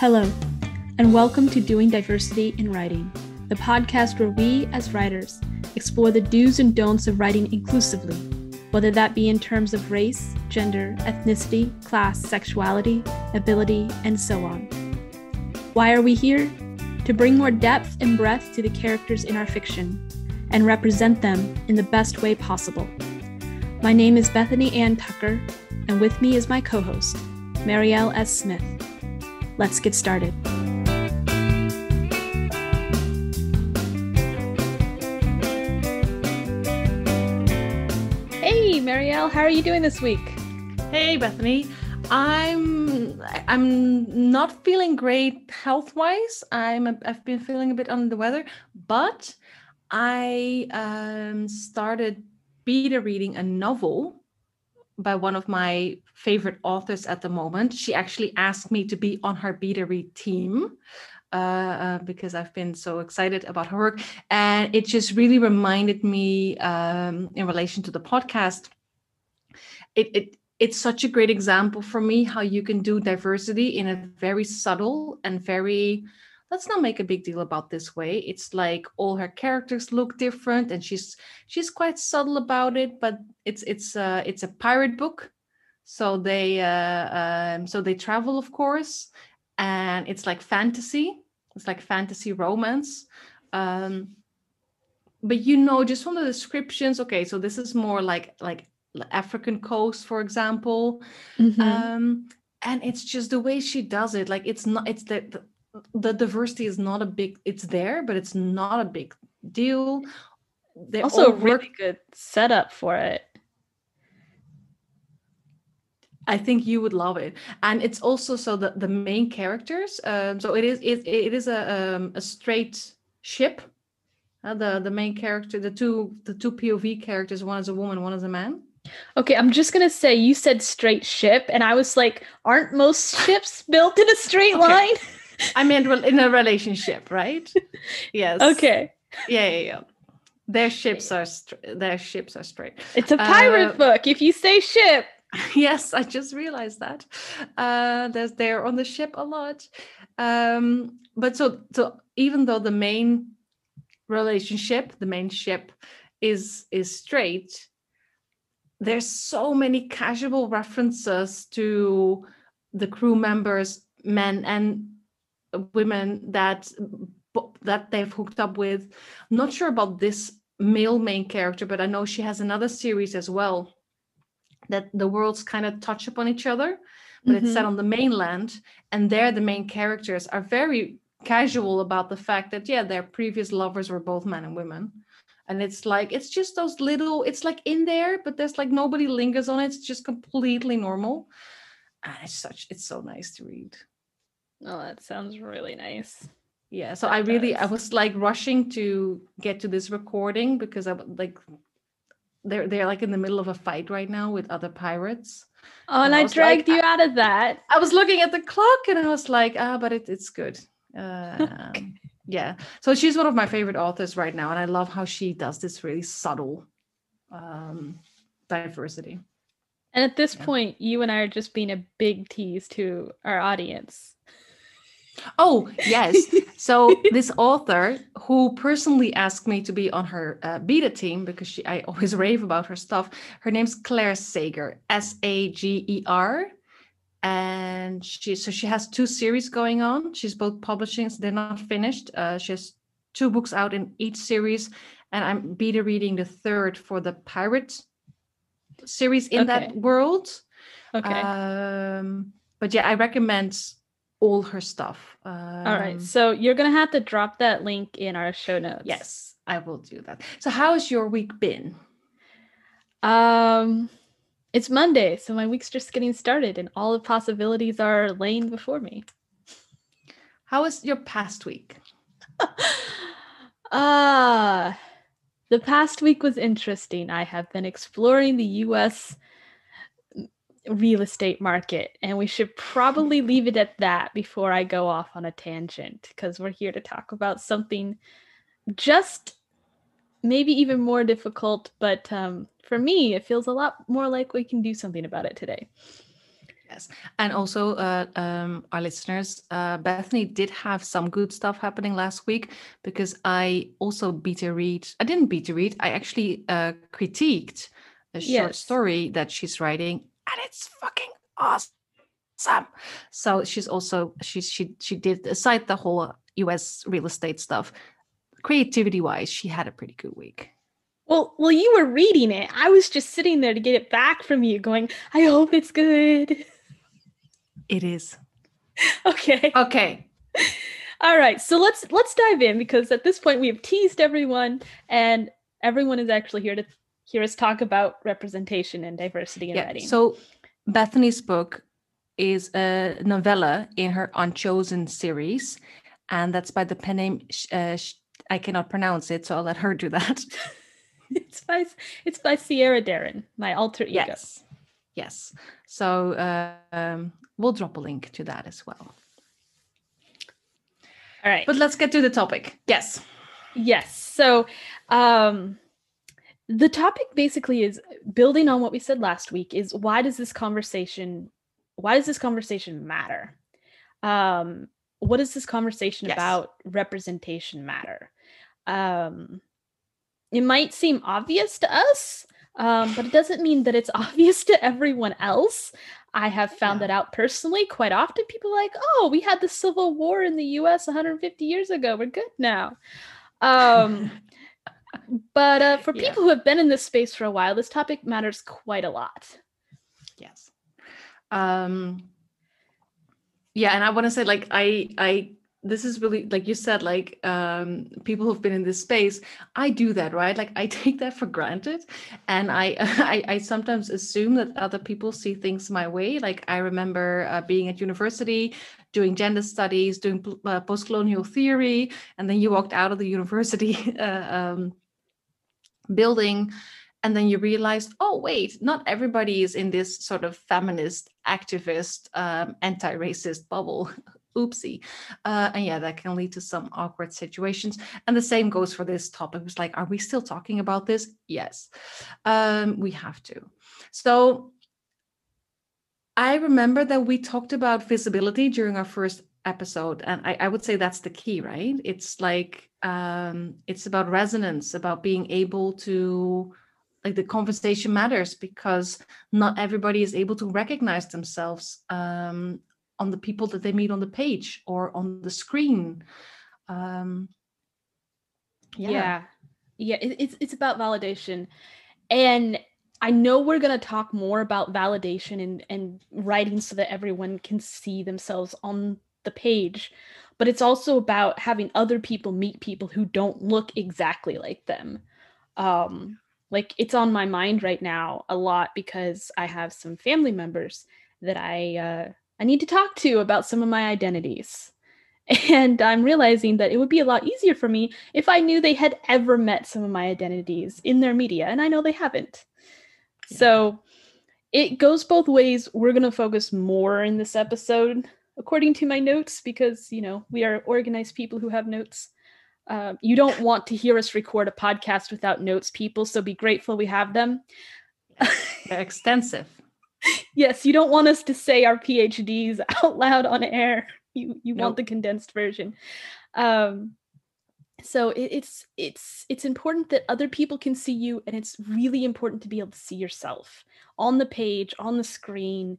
Hello, and welcome to Doing Diversity in Writing, the podcast where we, as writers, explore the do's and don'ts of writing inclusively, whether that be in terms of race, gender, ethnicity, class, sexuality, ability, and so on. Why are we here? To bring more depth and breadth to the characters in our fiction, and represent them in the best way possible. My name is Bethany Ann Tucker, and with me is my co-host, Mariëlle S. Smith. Let's get started. Hey, Mariëlle, how are you doing this week? Hey, Bethany. I'm not feeling great health-wise. I've been feeling a bit under the weather, but I started beta reading a novel by one of my favorite authors at the moment. She actually asked me to be on her beta read team because I've been so excited about her work. And it just really reminded me in relation to the podcast, it's such a great example for me how you can do diversity in a very subtle and very, let's not make a big deal about this way. It's like all her characters look different and she's quite subtle about it, but it's a pirate book. So they travel, of course, and it's like fantasy. It's like fantasy romance. But just from the descriptions, okay, so this is more like African coast, for example. Mm-hmm. And it's just the way she does it. Like it's the diversity is not a big, it's there, but it's not a big deal. They also a really good setup for it. I think you would love it. And it's also so the main characters. So it is a straight ship. The main character, the two POV characters, one is a woman, one is a man. Okay, I'm just going to say you said straight ship, and I was like, aren't most ships built in a straight line? I meant in a relationship, right? Yes. Okay. Yeah. Their ships are straight. It's a pirate book. If you say ship. Yes, I just realized that. They're on the ship a lot. But so even though the main relationship, the main ship is straight, there's so many casual references to the crew members, men and women that they've hooked up with. I'm not sure about this male main character, but I know she has another series as well that the worlds kind of touch upon each other, but it's set on the mainland, and there the main characters are very casual about the fact that their previous lovers were both men and women. And it's just those little, it's like in there, but there's like nobody lingers on it. It's just completely normal. And it's so nice to read. Oh, that sounds really nice. Yeah. So I was like rushing to get to this recording because they're like in the middle of a fight right now with other pirates. Oh, and I dragged you out of that. I was looking at the clock and I was like, but it's good. Okay. Yeah, so she's one of my favorite authors right now, and I love how she does this really subtle diversity. And at this point, you and I are just being a big tease to our audience. Oh, yes. So this author, who personally asked me to be on her beta team, because I always rave about her stuff, her name's Clare Sager, Sager. And she has 2 series going on. She's both publishing, so they're not finished. She has 2 books out in each series, and I'm beta reading the 3rd for the pirate series in that world. Okay. But yeah, I recommend all her stuff. All right, so you're gonna have to drop that link in our show notes. Yes, I will do that. So how has your week been? It's Monday, so my week's just getting started and all the possibilities are laying before me. How was your past week? The past week was interesting. I have been exploring the U.S. real estate market, and we should probably leave it at that before I go off on a tangent, because we're here to talk about something just maybe even more difficult, but for me, it feels a lot more like we can do something about it today. Yes. And also, our listeners, Bethany did have some good stuff happening last week because I also beta read. I didn't beta read. I actually critiqued a short Yes. story that she's writing, and it's fucking awesome. So she's also she did, aside the whole US real estate stuff, creativity wise, she had a pretty good week. Well, you were reading it. I was just sitting there to get it back from you, going, I hope it's good. It is. Okay. Okay. All right. So let's dive in, because at this point we have teased everyone, and everyone is actually here to hear us talk about representation and diversity in writing. So Bethany's book is a novella in her Unchosen series, and that's by the pen name I cannot pronounce it, so I'll let her do that. It's by Sierra Darren, my alter ego. Yes. So we'll drop a link to that as well. All right. But let's get to the topic. Yes. So the topic basically is, building on what we said last week, is why does this conversation matter? What does this conversation about representation matter? It might seem obvious to us, but it doesn't mean that it's obvious to everyone else. I have found that out personally quite often. People are like, oh, we had the Civil War in the US 150 years ago. We're good now. But for people who have been in this space for a while, this topic matters quite a lot. Yes. And I want to say, like, I this is really, like you said, like, people who've been in this space, I do that, right? Like, I take that for granted, and I sometimes assume that other people see things my way. Like, I remember being at university, doing gender studies, doing post-colonial theory, and then you walked out of the university building, and then you realize, oh wait, not everybody is in this sort of feminist, activist, anti-racist bubble. Oopsie. And that can lead to some awkward situations. And the same goes for this topic. It's like, are we still talking about this? Yes, we have to. So I remember that we talked about visibility during our first episode, and I would say that's the key, right? It's like, it's about resonance, about being able to, like, the conversation matters because not everybody is able to recognize themselves on the people that they meet on the page or on the screen. It's about validation. And I know we're going to talk more about validation and writing so that everyone can see themselves on the page, but it's also about having other people meet people who don't look exactly like them. Like, it's on my mind right now a lot because I have some family members that I need to talk to about some of my identities. And I'm realizing that it would be a lot easier for me if I knew they had ever met some of my identities in their media, and I know they haven't. Yeah. So it goes both ways. We're going to focus more in this episode, according to my notes, because, we are organized people who have notes. You don't want to hear us record a podcast without notes, people, so be grateful we have them. They're extensive. Yes, you don't want us to say our PhDs out loud on air. You want the condensed version. So it's important that other people can see you, and it's really important to be able to see yourself on the page, on the screen.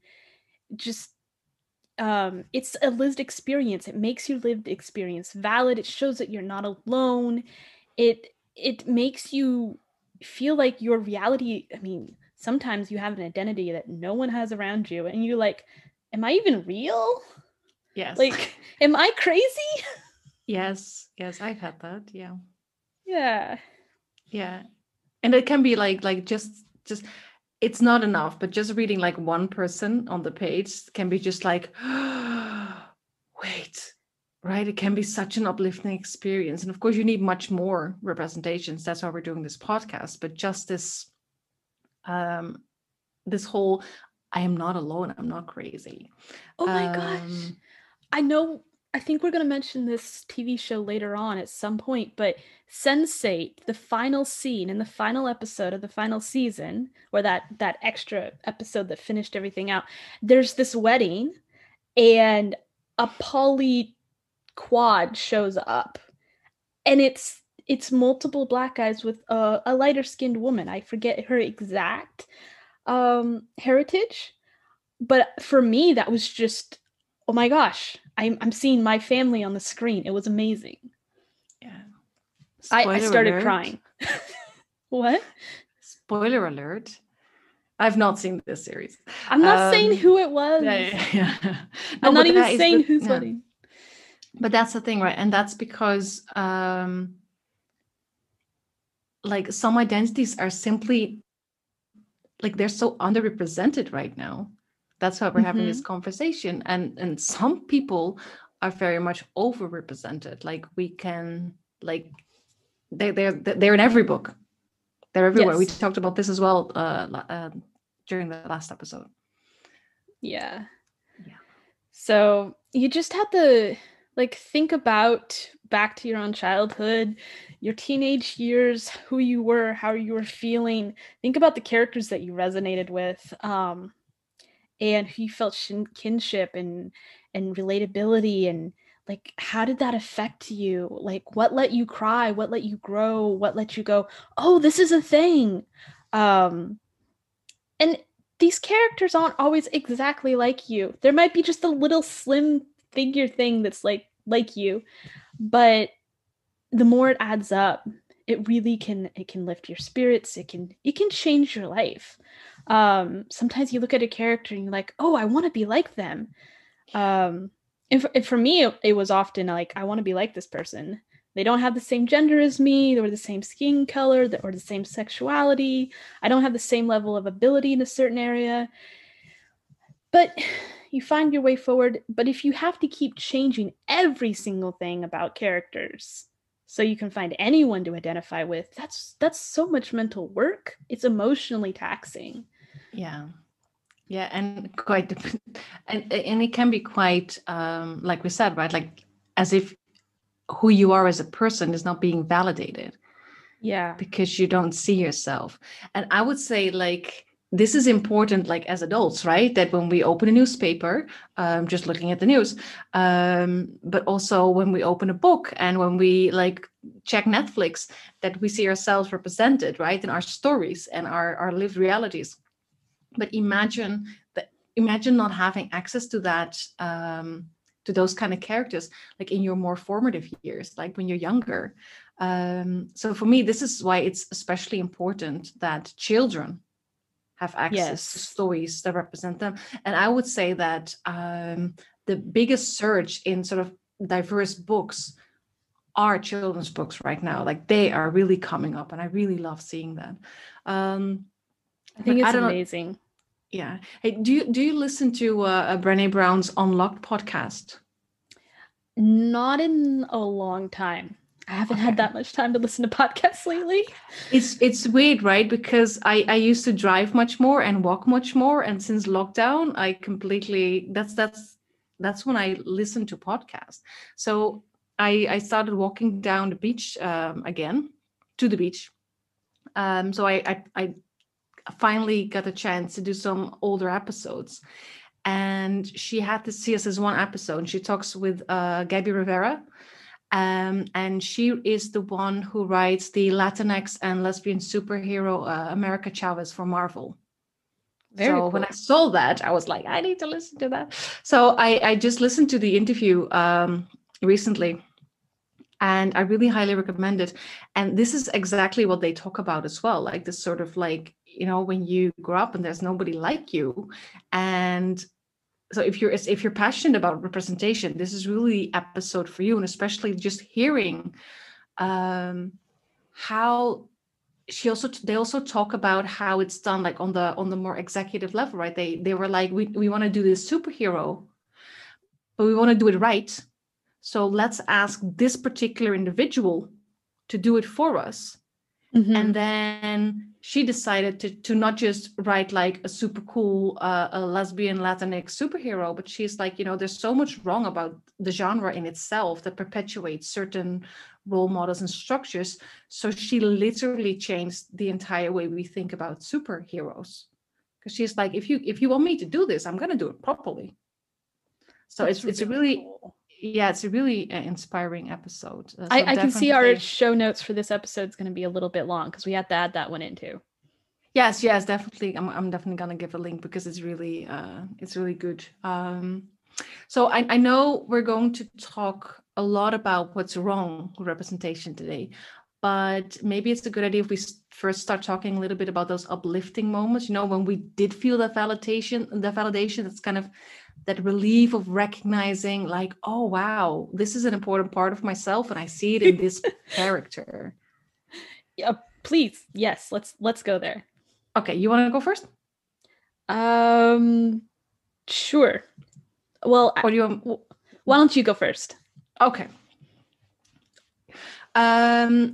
Just it's a lived experience. It makes your lived experience valid. It shows that you're not alone. It makes you feel like your reality. I mean, sometimes you have an identity that no one has around you, and you're like, am I even real? Yes. Like, am I crazy? Yes, I've had that. Yeah. And it can be like just it's not enough, but just reading like one person on the page can be just like, wait, right? It can be such an uplifting experience. And of course you need much more representations. That's why we're doing this podcast. But just this this whole, I am not alone, I'm not crazy. Oh my gosh. I know I think we're going to mention this TV show later on at some point, but Sense8, the final scene in the final episode of the final season, or that extra episode that finished everything out, there's this wedding and a poly quad shows up, and it's multiple black guys with a lighter skinned woman. I forget her exact heritage, but for me that was just, oh my gosh, I'm seeing my family on the screen. It was amazing. Yeah. I started crying. What? Spoiler alert. I've not seen this series. I'm not saying who it was. Yeah. No, I'm not even saying who's wedding. But that's the thing, right? And that's because like some identities are simply like they're so underrepresented right now. That's why we're having this conversation. And some people are very much overrepresented. Like we can, like they're in every book. They're everywhere. Yes. We talked about this as well during the last episode. Yeah. So you just have to like think about back to your own childhood, your teenage years, who you were, how you were feeling. Think about the characters that you resonated with, and who you felt kinship and relatability, and like how did that affect you? Like what let you cry? What let you grow? What let you go, oh, this is a thing? And these characters aren't always exactly like you. There might be just a little slim figure thing that's like you, but the more it adds up, it really can lift your spirits. It can change your life. Sometimes you look at a character and you're like, oh, I want to be like them. And for me, it was often like, I want to be like this person. They don't have the same gender as me, or the same skin color, or the same sexuality. I don't have the same level of ability in a certain area. But you find your way forward. But if you have to keep changing every single thing about characters so you can find anyone to identify with, that's so much mental work. It's emotionally taxing. Yeah, and quite, and it can be quite, like we said, right? Like as if who you are as a person is not being validated. Yeah, because you don't see yourself. And I would say, like, this is important, like as adults, right? That when we open a newspaper, just looking at the news, but also when we open a book and when we like check Netflix, that we see ourselves represented, right, in our stories and our lived realities. But imagine not having access to that, to those kind of characters, like in your more formative years, like when you're younger. So for me, this is why it's especially important that children have access to stories that represent them. And I would say that the biggest surge in sort of diverse books are children's books right now. Like they are really coming up, and I really love seeing that. I think it's amazing. Yeah. Hey, do you listen to Brene Brown's Unlocked podcast? Not in a long time. I haven't had that much time to listen to podcasts lately. It's weird, right? Because I used to drive much more and walk much more, and since lockdown, I completely that's when I listen to podcasts. So I started walking down the beach again, to the beach. So I finally got a chance to do some older episodes, and she had to see us as one episode. And she talks with Gabby Rivera, and she is the one who writes the Latinx and lesbian superhero America Chavez for Marvel. Very cool. When I saw that, I was like, I need to listen to that. So I just listened to the interview recently, and I really highly recommend it. And this is exactly what they talk about as well, like this sort of like, you know, when you grow up and there's nobody like you. And so if you're passionate about representation, this is really the episode for you. And especially just hearing how they also talk about how it's done, like on the more executive level, right? They were like, we want to do this superhero, but we want to do it right. So let's ask this particular individual to do it for us. And then she decided to not just write like a super cool a lesbian Latinx superhero, but she's like, there's so much wrong about the genre in itself that perpetuates certain role models and structures. So she literally changed the entire way we think about superheroes. Because she's like, if you want me to do this, I'm going to do it properly. So it's a really cool. Yeah, it's a really inspiring episode. So I can see our show notes for this episode is going to be a little bit long because we have to add that one in too. Yes, definitely. I'm definitely going to give a link because it's really good. So I know we're going to talk a lot about what's wrong with representation today, but maybe it's a good idea if we first start talking a little bit about those uplifting moments, when we did feel that validation, that's kind of that relief of recognizing like, oh, wow, this is an important part of myself and I see it in this character. Yeah, please. Yes, let's go there. Okay, you want to go first? Sure. Well, why don't you go first? Okay.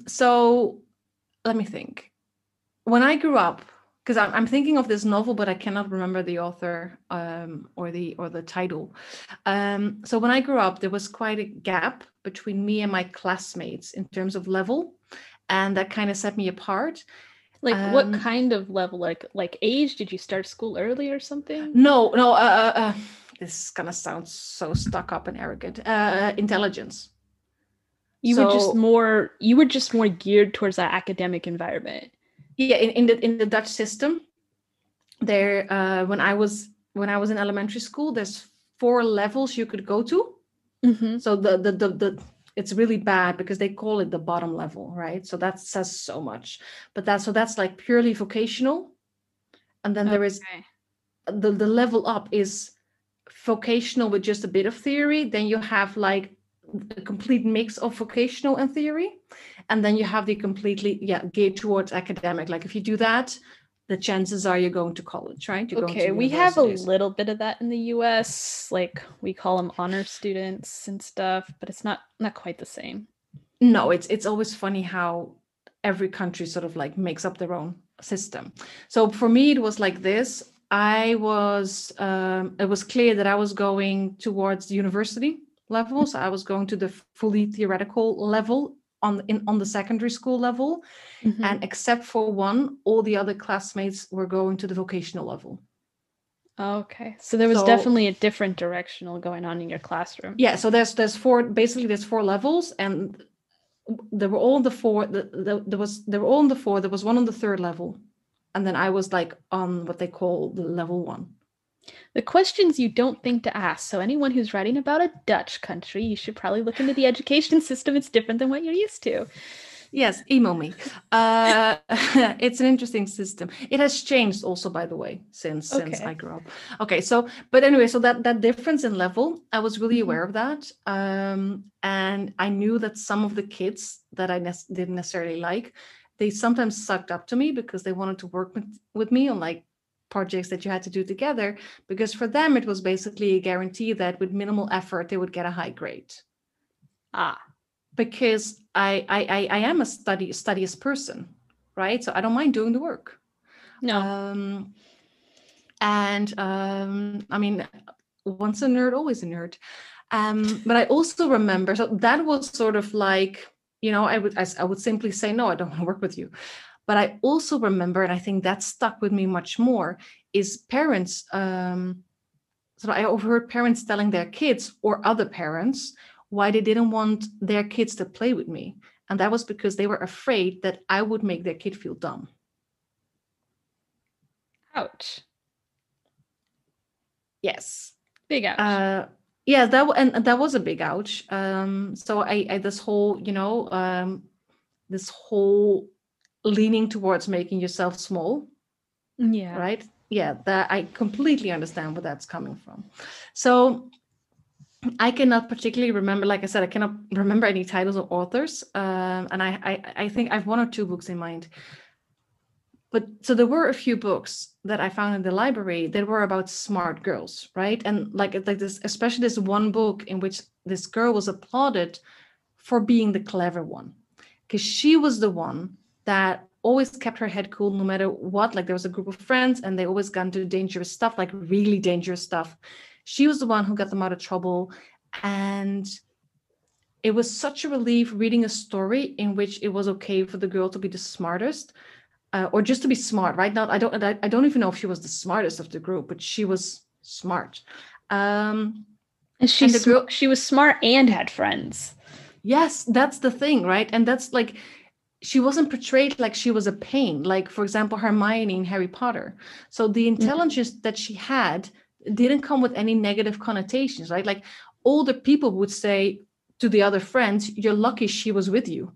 So let me think. When I grew up, because I'm thinking of this novel, but I cannot remember the author or the title. So when I grew up, there was quite a gap between me and my classmates in terms of level, and that kind of set me apart. Like what kind of level? Like age? Did you start school early or something? No. This is gonna sound so stuck up and arrogant. Intelligence. You were just more geared towards that academic environment. Yeah, in the Dutch system, there when I was in elementary school, there's 4 levels you could go to. Mm-hmm. So the it's really bad because they call it the bottom level, right? So that says so much. But that's like purely vocational, and then there is the level up is vocational with just a bit of theory. Then you have like a complete mix of vocational and theory, and then you have the completely geared towards academic. Like if you do that, the chances are you're going to college, right? We have a little bit of that in the US, like we call them honor students and stuff, but it's not quite the same. No, it's always funny how every country sort of like makes up their own system. So for me it was like this. It was clear that I was going towards the university level. So I was going to the fully theoretical level on the secondary school level. Mm-hmm. And except for one, all the other classmates were going to the vocational level. Okay. So there was definitely a different directional going on in your classroom. Yeah. So there's 4 levels, and they were all in the 4. They were all in the 4. There was one on the 3rd level. And then I was like on what they call the level 1. The questions you don't think to ask. So anyone who's writing about a Dutch country, you should probably look into the education system. It's different than what you're used to. Yes, email me. It's an interesting system. It has changed also, by the way, since I grew up. Okay, so but anyway, so that difference in level, I was really aware of that. And I knew that some of the kids that I didn't necessarily like, they sometimes sucked up to me because they wanted to work with me on like projects that you had to do together, because for them it was basically a guarantee that with minimal effort they would get a high grade. Because I am a studious person, right? So I don't mind doing the work. No. I mean, once a nerd, always a nerd. But I also remember, so that was sort of like, I would simply say, no, I don't want to work with you. But I also remember, and I think that stuck with me much more, is parents. So I overheard parents telling their kids or other parents why they didn't want their kids to play with me. And that was because they were afraid that I would make their kid feel dumb. Ouch. Yes. Big ouch. Yeah, that was a big ouch. So I this whole, this whole leaning towards making yourself small. Yeah. Right. Yeah, that I completely understand where that's coming from. So I cannot particularly remember, like I said, I cannot remember any titles or authors. And I think I have 1 or 2 books in mind. But so there were a few books that I found in the library that were about smart girls, right? And like this, especially this one book in which this girl was applauded for being the clever one, because she was the one that always kept her head cool no matter what. Like there was a group of friends and they always got into dangerous stuff, like really dangerous stuff. She was the one who got them out of trouble. And it was such a relief reading a story in which it was okay for the girl to be the smartest, or just to be smart, right? Now, I don't even know if she was the smartest of the group, but she was smart. And she was smart and had friends. Yes, that's the thing, right? And that's like, she wasn't portrayed like she was a pain, like, for example, Hermione in Harry Potter. So the intelligence that she had didn't come with any negative connotations, right? Like older people would say to the other friends, you're lucky she was with you.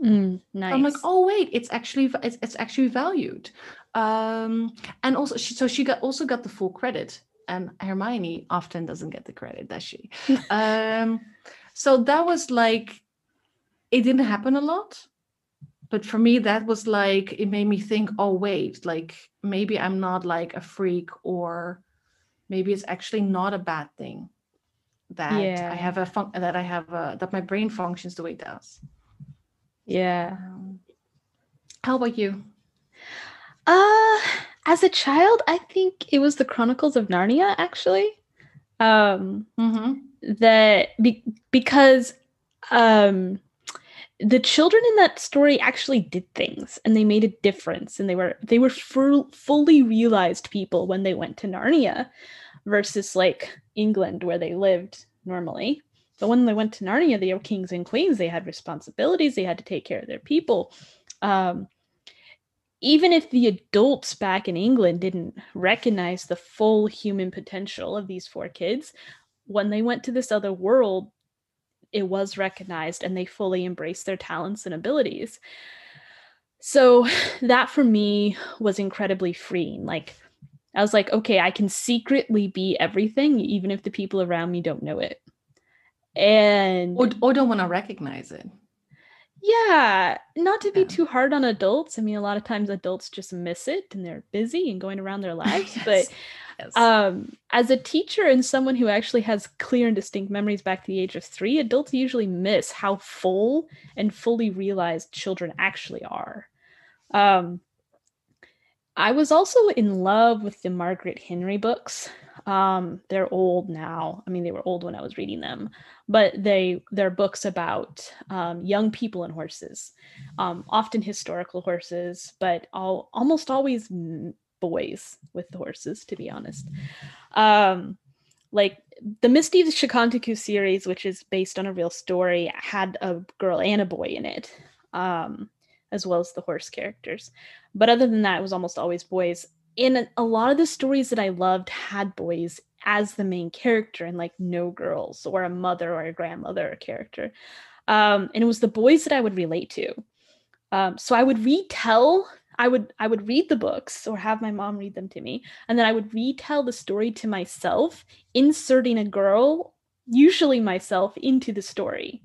Nice. I'm like, oh wait, it's actually valued. And also she also got the full credit, and Hermione often doesn't get the credit, does she? So that was like, it didn't happen a lot, but for me that was like, it made me think, oh wait, like maybe I'm not like a freak, or maybe it's actually not a bad thing that I have that my brain functions the way it does. Yeah. How about you? As a child, I think it was the Chronicles of Narnia, actually. Because the children in that story actually did things, and they made a difference, and they were fully realized people when they went to Narnia, versus like England where they lived normally. But when they went to Narnia, they were kings and queens. They had responsibilities. They had to take care of their people. Even if the adults back in England didn't recognize the full human potential of these 4 kids, when they went to this other world, it was recognized, and they fully embraced their talents and abilities. So that for me was incredibly freeing. Like, I was like, okay, I can secretly be everything, even if the people around me don't know it. And or don't want to recognize it. Yeah, not to be too hard on adults. I mean, a lot of times adults just miss it and they're busy and going around their lives. Yes. But as a teacher and someone who actually has clear and distinct memories back to the age of 3, adults usually miss how full and fully realized children actually are. I was also in love with the Margaret Henry books. They're old now. I mean, they were old when I was reading them, but they're books about young people and horses, often historical horses, but almost always boys with the horses, to be honest. Like the Misty Shikantaku series, which is based on a real story, had a girl and a boy in it, as well as the horse characters. But other than that, it was almost always boys. And a lot of the stories that I loved had boys as the main character, and like no girls or a mother or a grandmother or character. And it was the boys that I would relate to. So I would I would read the books or have my mom read them to me, and then I would retell the story to myself, inserting a girl, usually myself, into the story,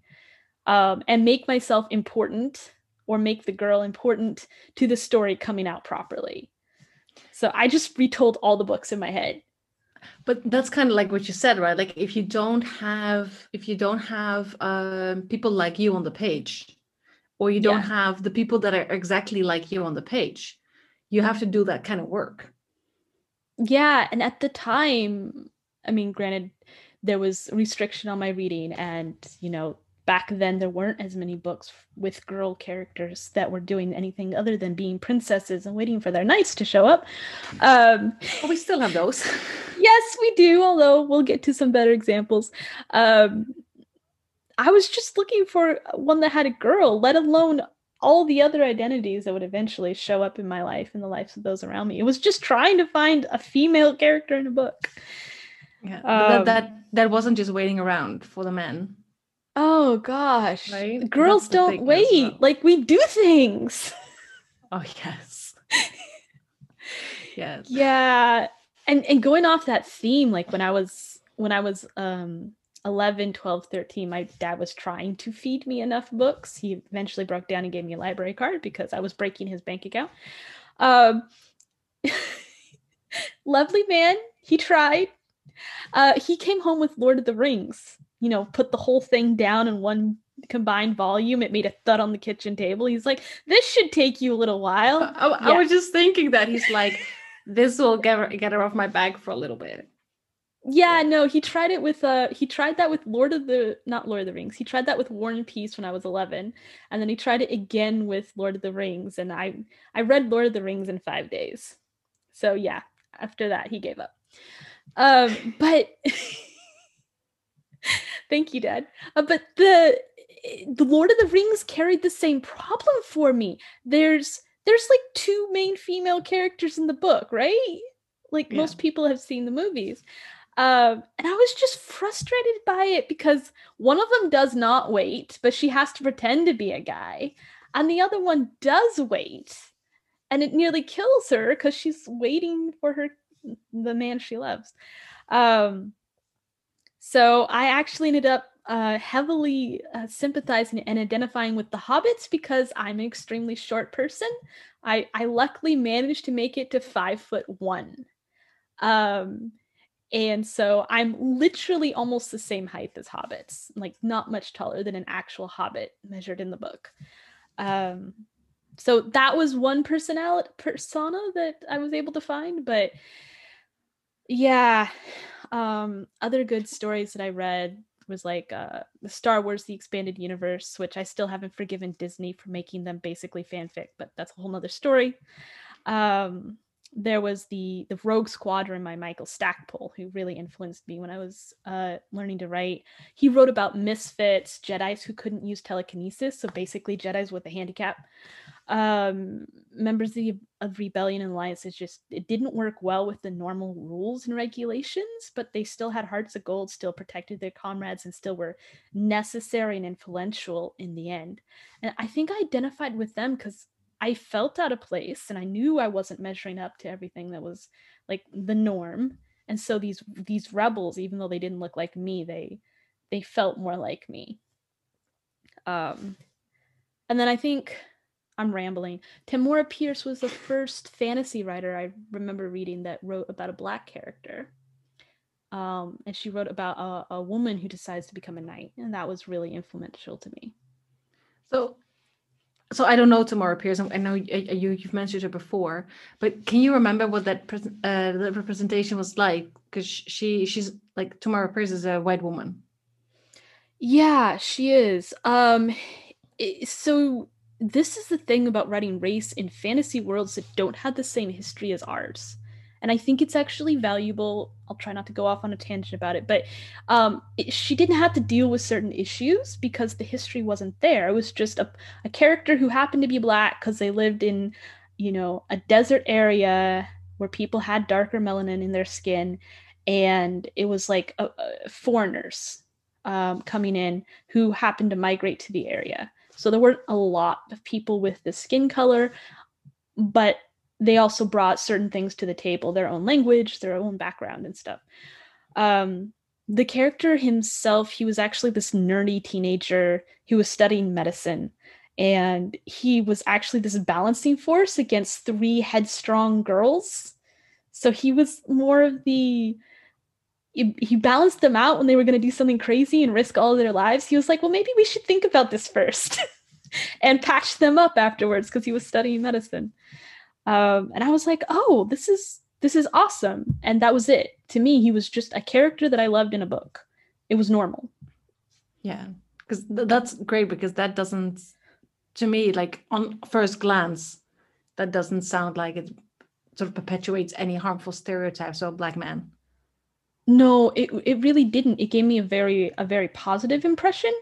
and make myself important, or make the girl important to the story coming out properly. So I just retold all the books in my head. But that's kind of like what you said, right? Like if you don't have people like you on the page, or you don't have the people that are exactly like you on the page, you have to do that kind of work. Yeah, and at the time, I mean, granted, there was a restriction on my reading, and back then there weren't as many books with girl characters that were doing anything other than being princesses and waiting for their knights to show up. Well, we still have those. Yes, we do, although we'll get to some better examples. I was just looking for one that had a girl, let alone all the other identities that would eventually show up in my life and the lives of those around me. It was just trying to find a female character in a book. Yeah, but that wasn't just waiting around for the men. Oh gosh, right? Girls don't wait. Well. Like, we do things. Oh yes. Yes. Yeah. And going off that theme, like when I was 11, 12, 13, my dad was trying to feed me enough books. He eventually broke down and gave me a library card because I was breaking his bank account. Lovely man. He tried. He came home with Lord of the Rings, put the whole thing down in one combined volume, it made a thud on the kitchen table. He's like, this should take you a little while. I was just thinking that he's like, this will get her off my back for a little bit. Yeah, no, he tried it with he tried that with not Lord of the Rings. He tried that with War and Peace when I was 11, and then he tried it again with Lord of the Rings, and I read Lord of the Rings in 5 days. So yeah, after that he gave up. But thank you, Dad. But the Lord of the Rings carried the same problem for me. There's like 2 main female characters in the book, right? Like most people have seen the movies. And I was just frustrated by it because one of them does not wait, but she has to pretend to be a guy. And the other one does wait. And it nearly kills her because she's waiting for the man she loves. So I actually ended up heavily sympathizing and identifying with the hobbits because I'm an extremely short person. I luckily managed to make it to 5'1". And so I'm literally almost the same height as hobbits, like not much taller than an actual hobbit measured in the book. So that was one persona that I was able to find. But yeah, other good stories that I read was like the Star Wars The Expanded Universe, which I still haven't forgiven Disney for making them basically fanfic, but that's a whole nother story. There was the Rogue Squadron by Michael Stackpole, who really influenced me when I was learning to write. He wrote about misfits, Jedis who couldn't use telekinesis, so basically Jedis with a handicap. Members of Rebellion and Alliance, it didn't work well with the normal rules and regulations, but they still had hearts of gold, still protected their comrades, and still were necessary and influential in the end. And I think I identified with them because I felt out of place and I knew I wasn't measuring up to everything that was like the norm. And so these rebels, even though they didn't look like me, they felt more like me. And then I think I'm rambling. Temura Pierce was the first fantasy writer I remember reading that wrote about a Black character. And she wrote about a woman who decides to become a knight, and that was really influential to me. So I don't know Temura Pierce. I know you've mentioned her before, but can you remember what that the representation was like? Because she's like, Temura Pierce is a white woman. Yeah, she is. So this is the thing about writing race in fantasy worlds that don't have the same history as ours. And I think it's actually valuable. I'll try not to go off on a tangent about it, but she didn't have to deal with certain issues because the history wasn't there. It was just a character who happened to be Black because they lived in, a desert area where people had darker melanin in their skin. And it was like foreigners coming in who happened to migrate to the area. So there weren't a lot of people with the skin color, but they also brought certain things to the table, their own language, their own background and stuff. The character himself, he was actually this nerdy teenager who was studying medicine. And he was actually this balancing force against 3 headstrong girls. So he was more of he balanced them out when they were going to do something crazy and risk all of their lives. He was like, well, maybe we should think about this first and patch them up afterwards because he was studying medicine. And I was like, oh, this is awesome. And that was it. To me, he was just a character that I loved in a book. It was normal. Yeah, because that's great, because that doesn't, to me, like on first glance, that doesn't sound like it sort of perpetuates any harmful stereotypes of Black men. No, it really didn't. It gave me a very positive impression.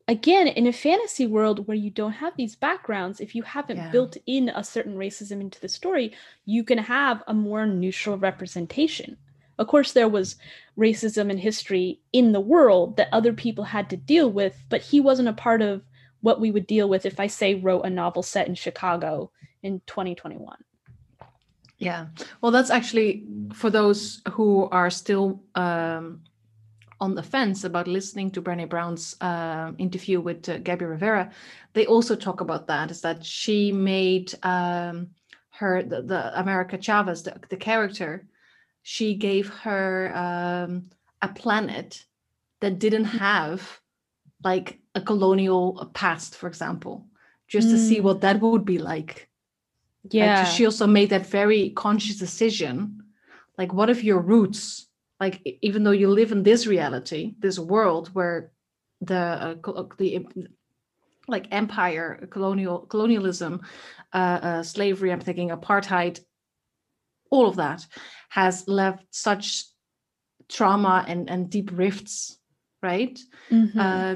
Again, in a fantasy world where you don't have these backgrounds, if you haven't built in a certain racism into the story, you can have a more neutral representation. Of course, there was racism in history in the world that other people had to deal with, but he wasn't a part of what we would deal with if I, say, wrote a novel set in Chicago in 2021. Yeah, well, that's actually, for those who are still on the fence about listening to Brene Brown's interview with Gabby Rivera, they also talk about that, is that she made her, the America Chavez, the character, she gave her a planet that didn't have like a colonial past, for example, just to see what that would be like. Yeah. Like, so she also made that very conscious decision. Like, what if your roots, like, even though you live in this reality, this world where the like empire, colonialism, slavery, I'm thinking apartheid, all of that has left such trauma and deep rifts, right?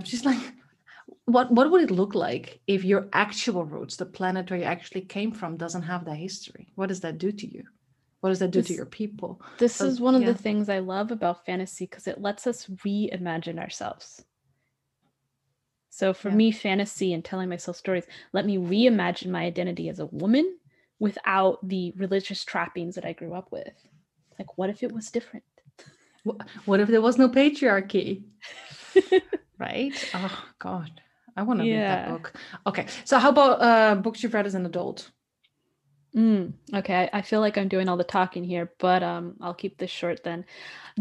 She's like, what would it look like if your actual roots, the planet where you actually came from, doesn't have that history? What does that do to you? What does that do to your people? This is one of the things I love about fantasy, because it lets us reimagine ourselves. So for me, fantasy and telling myself stories let me reimagine my identity as a woman without the religious trappings that I grew up with. Like, what if it was different? What if there was no patriarchy? Right? Oh, God. I want to read that book. Okay. So how about books you've read as an adult? Okay. I feel like I'm doing all the talking here, but I'll keep this short then.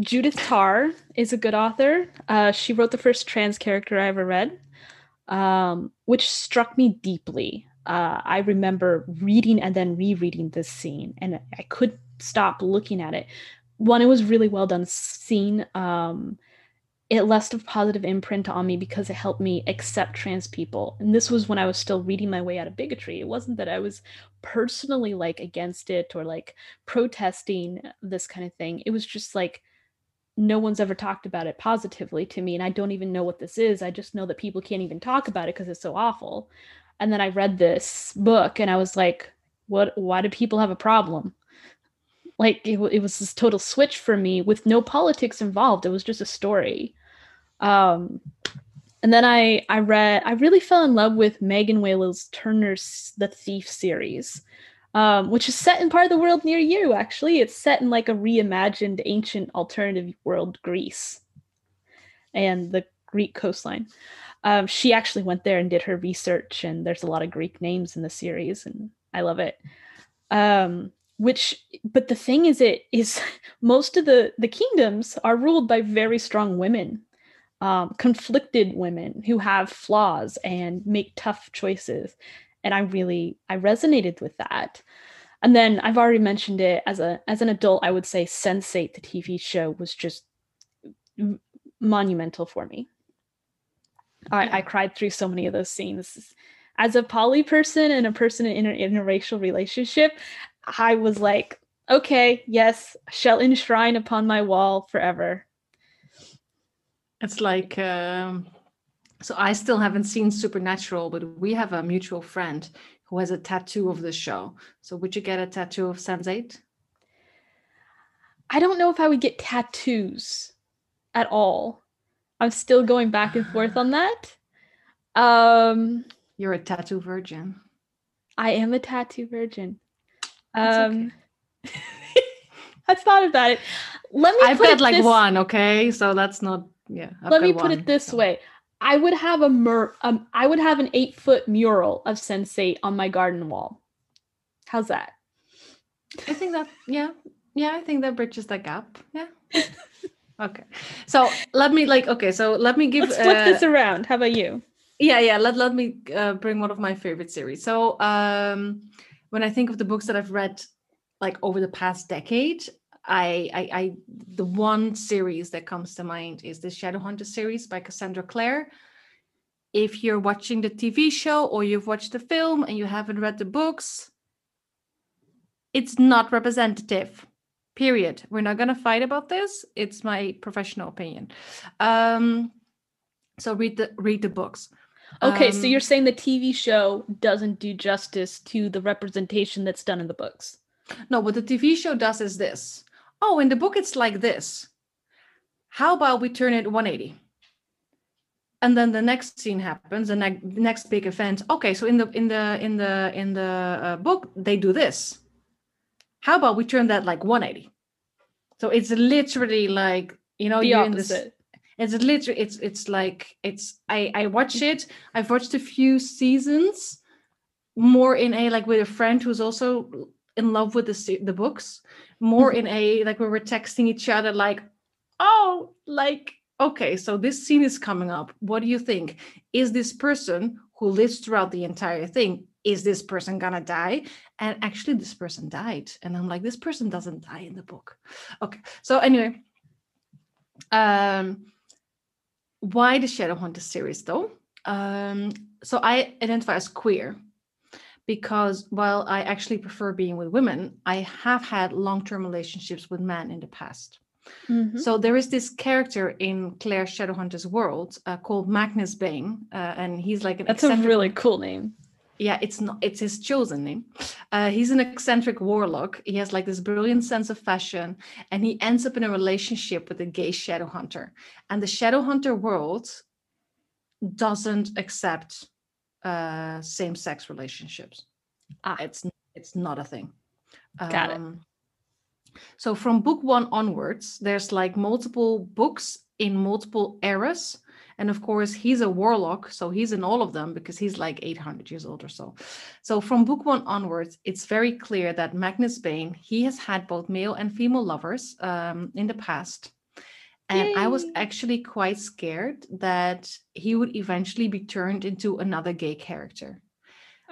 Judith Tarr is a good author. She wrote the first trans character I ever read, which struck me deeply. I remember reading and then rereading this scene, and I couldn't stop looking at it. One, it was really well done scene. It left a positive imprint on me because it helped me accept trans people. And this was when I was still reading my way out of bigotry. It wasn't that I was personally like against it or like protesting this kind of thing. It was just like, no one's ever talked about it positively to me, and I don't even know what this is. I just know that people can't even talk about it because it's so awful. And then I read this book and I was like, why do people have a problem? Like, it was this total switch for me with no politics involved. It was just a story. And then I really fell in love with Megan Whaley Turner's The Thief series, which is set in part of the world near you, actually. It's set in like a reimagined ancient alternative world, Greece, and the Greek coastline. She actually went there and did her research, and there's a lot of Greek names in the series, and I love it. But the thing is most of the kingdoms are ruled by very strong women. Conflicted women who have flaws and make tough choices. And I resonated with that. And then I've already mentioned it, as an adult, I would say Sense8, the TV show, was just monumental for me. I cried through so many of those scenes. As a poly person and a person in an interracial relationship, I was like, okay, yes, shall enshrine upon my wall forever. It's like, so I still haven't seen Supernatural, but we have a mutual friend who has a tattoo of the show. So would you get a tattoo of Sense8? I don't know if I would get tattoos at all. I'm still going back and forth on that. You're a tattoo virgin. I am a tattoo virgin. Okay. I've thought about it. I've got like one, okay? So that's not, yeah. Let me put it this way. I would have an 8-foot mural of Sense8 on my garden wall. How's that? I think that, yeah, I think that bridges the gap. Yeah. Okay. So let me give. Let's flip this around. How about you? Yeah. Let me bring one of my favorite series. So when I think of the books that I've read, like over the past decade, I the one series that comes to mind is the Shadowhunter series by Cassandra Clare. If you're watching the TV show or you've watched the film and you haven't read the books, it's not representative. Period. We're not going to fight about this. It's my professional opinion. So read the books. Okay, so you're saying the TV show doesn't do justice to the representation that's done in the books? No, what the TV show does is this. Oh, in the book it's like this. How about we turn it 180? And then the next scene happens, the next big event. Okay, so in the book they do this. How about we turn that like 180? So it's literally like, the you're opposite. in this. It's literally it's like I watch it. I've watched a few seasons, more in a like with a friend who's also in love with the books, more in a like where we're texting each other like, oh, like, okay, so this scene is coming up. What do you think? Is this person who lives throughout the entire thing, is this person gonna die? And actually this person died. And I'm like, this person doesn't die in the book. Okay, so anyway, why the Shadowhunter series though? So I identify as queer because while I actually prefer being with women, I have had long-term relationships with men in the past. Mm-hmm. So there is this character in Clare Shadowhunter's world called Magnus Bane, and he's like an That's a really cool name. Yeah, it's his chosen name. He's an eccentric warlock. He has like this brilliant sense of fashion, and he ends up in a relationship with a gay Shadowhunter. And the Shadowhunter world doesn't accept same-sex relationships. It's not a thing. Got it. So from book 1 onwards, there's like multiple books in multiple eras. And of course, he's a warlock, so he's in all of them because he's like 800 years old or so. So from book 1 onwards, it's very clear that Magnus Bane, he has had both male and female lovers in the past. And Yay. I was actually quite scared that he would eventually be turned into another gay character.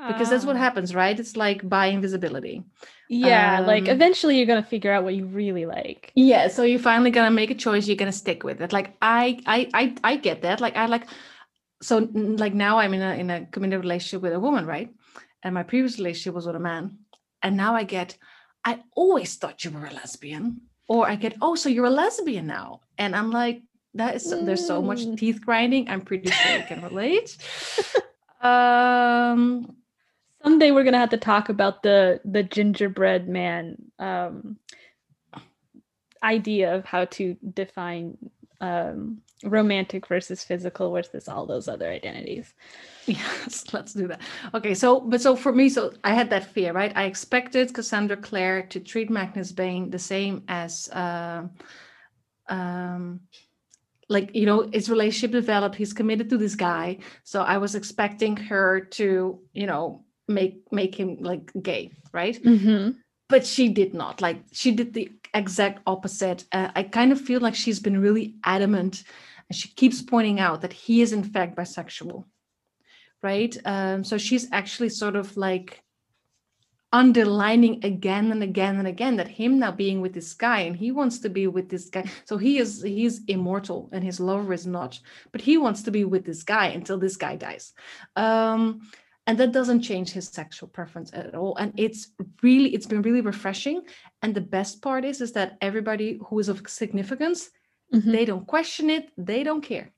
Because that's what happens, right? It's like by invisibility. Yeah, like eventually you're gonna figure out what you really like. Yeah, so you're finally gonna make a choice. You're gonna stick with it. Like I get that. So like now I'm in a committed relationship with a woman, right? And my previous relationship was with a man. And now I always thought you were a lesbian, or I get, oh, so you're a lesbian now, and I'm like, there's so much teeth grinding. I'm pretty sure you can relate. Someday we're gonna have to talk about the Gingerbread Man idea of how to define romantic versus physical versus all those other identities. Yes, let's do that. Okay, so for me, so I had that fear, right? I expected Cassandra Clare to treat Magnus Bane the same as like, you know, his relationship developed, he's committed to this guy. So I was expecting her to, you know, make him like gay, right? Mm-hmm. But she did not. Like, she did the exact opposite. I kind of feel like she's been really adamant, and she keeps pointing out that he is in fact bisexual, right? So she's actually sort of like underlining again and again and again that him now being with this guy, and he wants to be with this guy. So he's immortal and his lover is not, but he wants to be with this guy until this guy dies. And that doesn't change his sexual preference at all. And it's been really refreshing. And the best part is that everybody who is of significance, Mm-hmm. they don't question it. They don't care.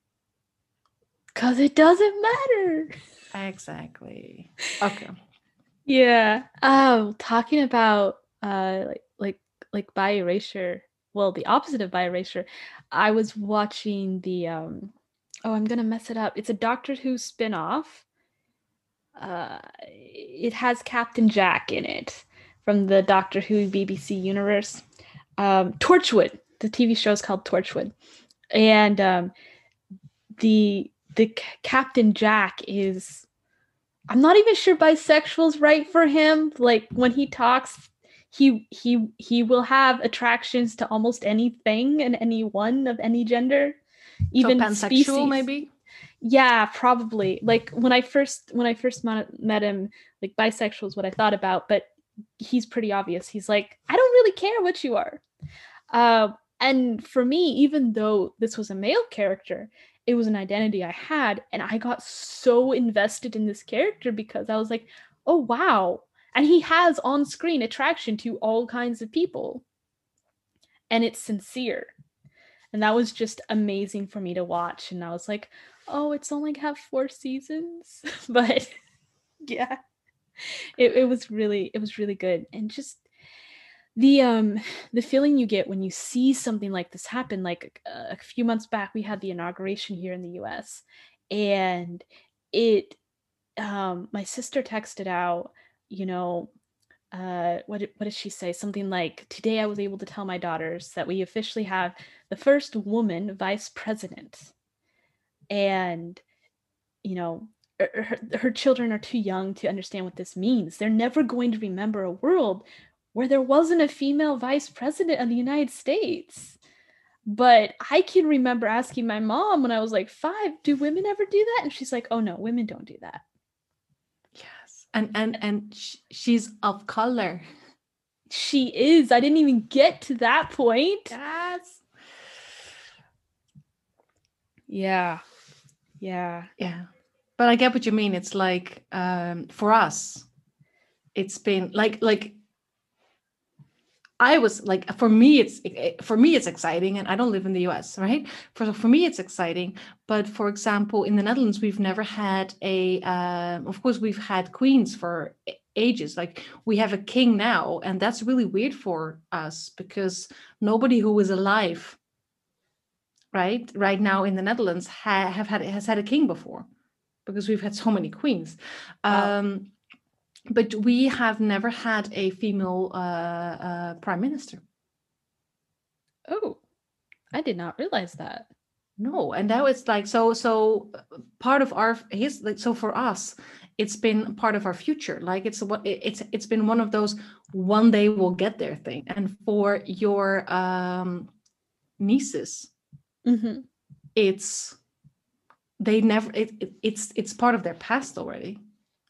Because it doesn't matter. Exactly. Okay. Yeah. Oh, talking about like bi erasure. Well, the opposite of bi erasure. I was watching the I'm gonna mess it up. It's a Doctor Who spin-off. It has Captain Jack in it from the Doctor Who BBC universe. Torchwood. The TV show is called Torchwood, and the Captain Jack is, I'm not even sure bisexual is right for him. Like, when he talks, he will have attractions to almost anything and anyone of any gender, even so pansexual, species. maybe. Yeah, probably. Like, when I first met him, like, bisexual is what I thought about, but he's pretty obvious. He's like, I don't really care what you are. And for me, even though this was a male character, it was an identity I had, and I got so invested in this character because I was like, oh wow. And he has on-screen attraction to all kinds of people, and it's sincere. And that was just amazing for me to watch. And I was like, oh, it's only have 4 seasons. But yeah, it was really good. And just the feeling you get when you see something like this happen. Like a few months back, we had the inauguration here in the US, and it my sister texted out, you know, what did she say? Something like, today I was able to tell my daughters that we officially have the first woman vice president. And, you know, her children are too young to understand what this means. They're never going to remember a world where there wasn't a female vice president of the United States. But I can remember asking my mom when I was like 5, do women ever do that? And she's like, oh no, women don't do that. Yes. And she's of color. She is. I didn't even get to that point. Yes. Yeah. But I get what you mean. It's like for us, it's been like I was like, for me it's exciting, and I don't live in the US, right? For me it's exciting, but for example, in the Netherlands, we've never had of course we've had queens for ages. Like we have a king now, and that's really weird for us because nobody who is alive right now in the Netherlands has had a king before, because we've had so many queens. Wow. But we have never had a female prime minister. Oh, I did not realize that. No, and now it's like so part of our so for us, it's been part of our future. Like it's been one of those one day we'll get there thing. And for your nieces, Mm-hmm. it's part of their past already.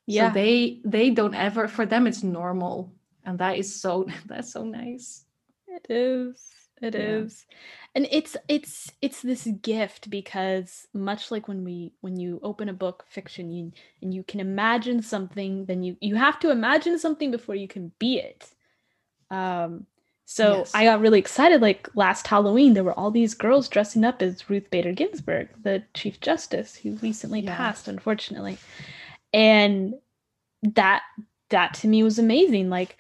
Yeah. So they don't ever, for them it's normal, and that's so nice. It is. And it's this gift, because much like when you open a book fiction, and you can imagine something, then you have to imagine something before you can be it. So Yes. I got really excited. Like last Halloween, there were all these girls dressing up as Ruth Bader Ginsburg, the Chief Justice, who recently passed, unfortunately. And that to me was amazing. Like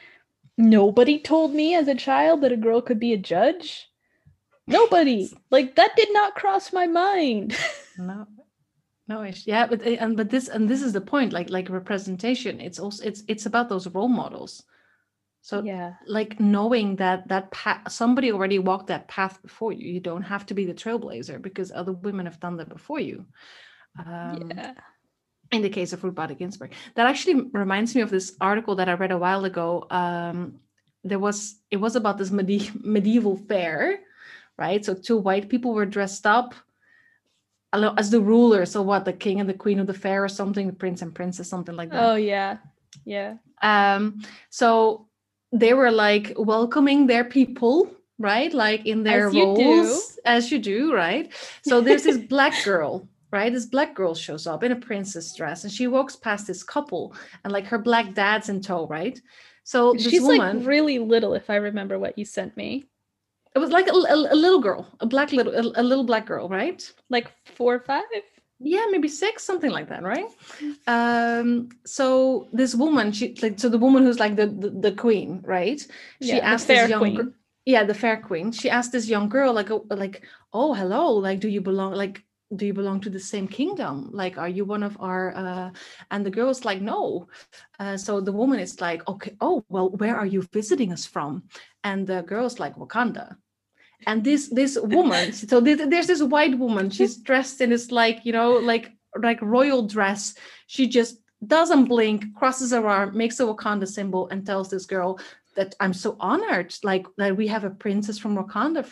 nobody told me as a child that a girl could be a judge. Nobody. Like that did not cross my mind. No. Yeah, but this is the point. Like representation. It's also it's about those role models. So like knowing that somebody already walked that path before you. You don't have to be the trailblazer because other women have done that before you. In the case of Ruth Bader Ginsburg, that actually reminds me of this article that I read a while ago. It was about this medieval fair, right? So 2 white people were dressed up as the rulers. So what, the king and the queen of the fair or something, the prince and princess, something like that. Oh yeah. So they were like welcoming their people, right? Like in their roles, as you do, right? So there's this black girl, right? This black girl shows up in a princess dress, and she walks past this couple, and like her black dad's in tow, right? So she's woman, like really little, if I remember what you sent me. It was like a little girl, a little black girl, right? Like 4 or 5? Yeah, maybe 6, something like that, right? So this woman, the woman who's like the queen, right? She asked this young girl, the fair queen. She asked this young girl, like, oh, hello, like, do you belong to the same kingdom? Like, are you one of our? And the girl's like, no. So the woman is like, okay, oh, well, where are you visiting us from? And the girl's like, Wakanda. And this woman, so there's this white woman. She's dressed in this like royal dress. She just doesn't blink, crosses her arm, makes a Wakanda symbol, and tells this girl that I'm so honored, like that we have a princess from Wakanda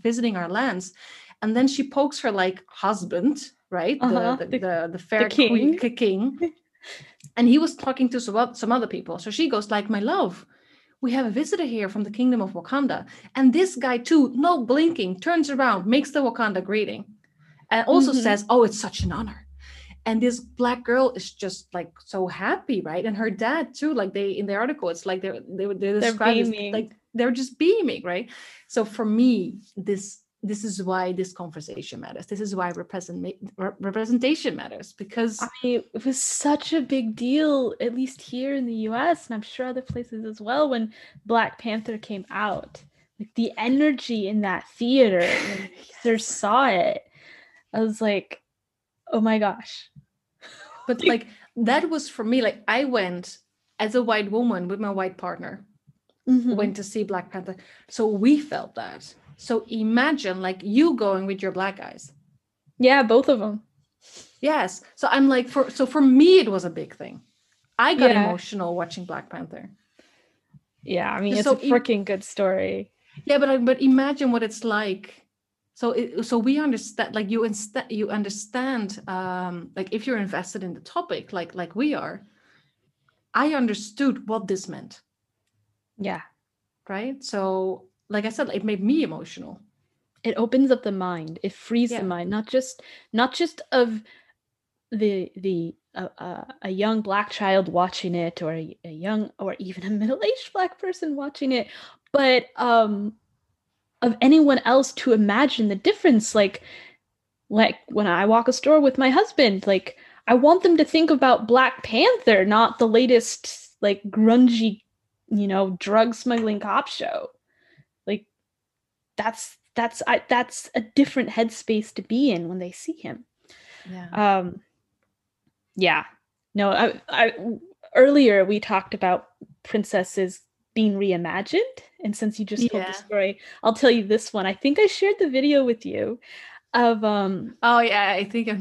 visiting our lands. And then she pokes her like husband, right? The fair king. And he was talking to some other people. So she goes like, my love, we have a visitor here from the kingdom of Wakanda. And this guy too, no blinking, turns around, makes the Wakanda greeting, and also says, oh, it's such an honor. And this black girl is just like so happy, right? And her dad too, like in the article, it's like they're described as like they're just beaming, right? So for me, this is why this conversation matters. This is why representation matters, because I mean, it was such a big deal, at least here in the US, and I'm sure other places as well, when Black Panther came out. Like the energy in that theater, when Peter saw it, I was like, oh my gosh. But like that was for me, like I went as a white woman with my white partner, went to see Black Panther. So we felt that. So imagine like you going with your black guys. Yeah, both of them. Yes. So I'm like, for me, it was a big thing. I got emotional watching Black Panther. Yeah, I mean, it's a freaking good story. Yeah, but imagine what it's like So we understand, like you understand, like if you're invested in the topic, like we are, I understood what this meant. Yeah. Right. So like I said, it made me emotional. It opens up the mind. It frees the mind, not just of a young Black child watching it, or a young, or even a middle-aged Black person watching it, but of anyone else to imagine the difference. Like when I walk a store with my husband, like I want them to think about Black Panther, not the latest like grungy, drug smuggling cop show. Like that's a different headspace to be in when they see him. Yeah. Yeah. No, I earlier we talked about princesses being reimagined, and since you just told the story, I'll tell you this one. I think I shared the video with you of oh yeah, I think I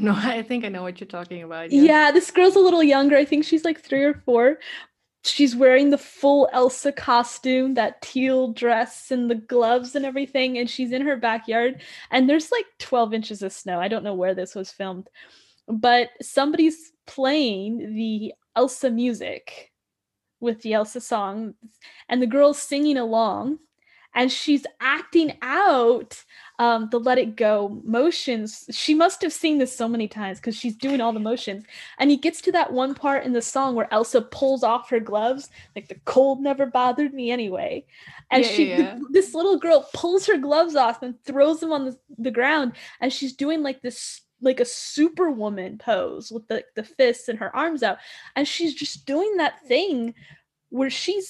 know what you're talking about. Yeah, this girl's a little younger. I think she's like 3 or 4. She's wearing the full Elsa costume, that teal dress and the gloves and everything, and she's in her backyard, and there's like 12 inches of snow. I don't know where this was filmed, but somebody's playing the Elsa music with the Elsa song, and the girl's singing along, and she's acting out the Let It Go motions. She must have seen this so many times because she's doing all the motions. And he gets to that one part in the song where Elsa pulls off her gloves, like the cold never bothered me anyway. And this little girl pulls her gloves off and throws them on the ground, and she's doing like this, like a superwoman pose with the fists and her arms out, and she's just doing that thing where she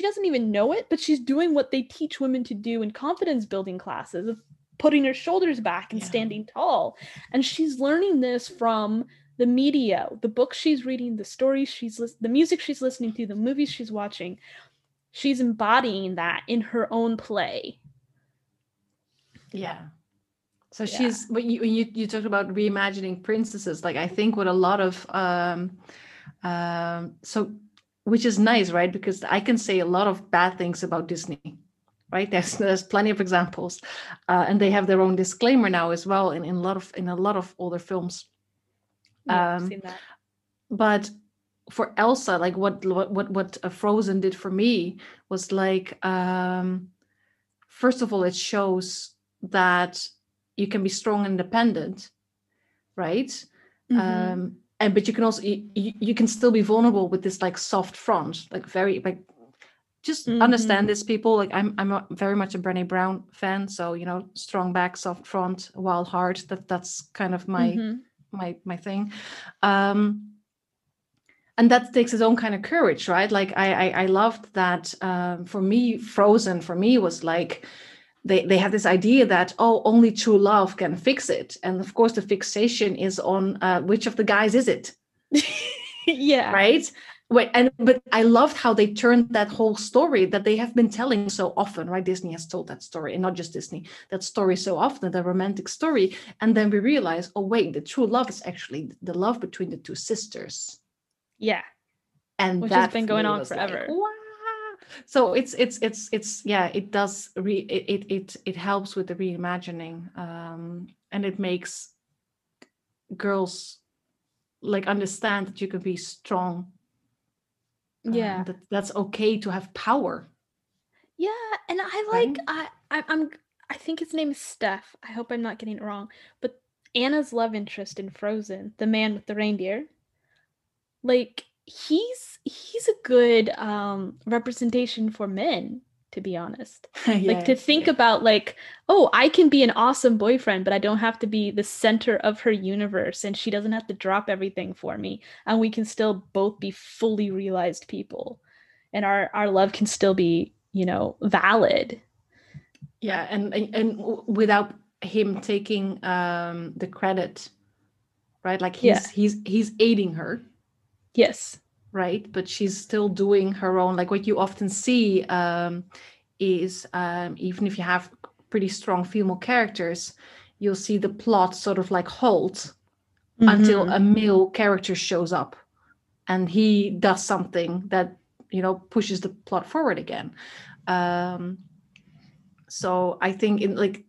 doesn't even know it, but she's doing what they teach women to do in confidence building classes, of putting her shoulders back and standing tall. And she's learning this from the media, the books she's reading, the stories the music she's listening to, the movies she's watching. She's embodying that in her own play. Yeah. So she's, when you talked about reimagining princesses, like I think what a lot of so, which is nice, right? Because I can say a lot of bad things about Disney, right? There's plenty of examples, and they have their own disclaimer now as well in a lot of older films. Yeah, I've seen that. But for Elsa, like what Frozen did for me was like, first of all, it shows that you can be strong and independent, right? Mm-hmm. But you can also you can still be vulnerable with this like soft front, like very like just understand this, people. Like I'm very much a Brene Brown fan, so strong back, soft front, wild heart. That's kind of my my thing. And that takes its own kind of courage, right? Like I loved that. For me, Frozen for me was like, they have this idea that, oh, only true love can fix it. And of course, the fixation is on which of the guys is it? Yeah. Right? But I loved how they turned that whole story that they have been telling so often, right? Disney has told that story, and not just Disney, that story so often, the romantic story. And then we realize, oh, wait, the true love is actually the love between the two sisters. Yeah. And which that has been going on forever. Like, wow. So it's yeah, it does it helps with the reimagining, and it makes girls like understand that you can be strong. Yeah, that's okay to have power. Yeah, and I like I think his name is Steph. I hope I'm not getting it wrong, but Anna's love interest in Frozen, the man with the reindeer, like he's a good representation for men, to be honest. Like to think about like, oh, I can be an awesome boyfriend, but I don't have to be the center of her universe, and she doesn't have to drop everything for me, and we can still both be fully realized people, and our love can still be, valid. Yeah, and without him taking the credit, right? Like he's aiding her. Yes. Right, but she's still doing her own. Like what you often see is even if you have pretty strong female characters, you'll see the plot sort of like halt until a male character shows up and he does something that pushes the plot forward again. So I think in like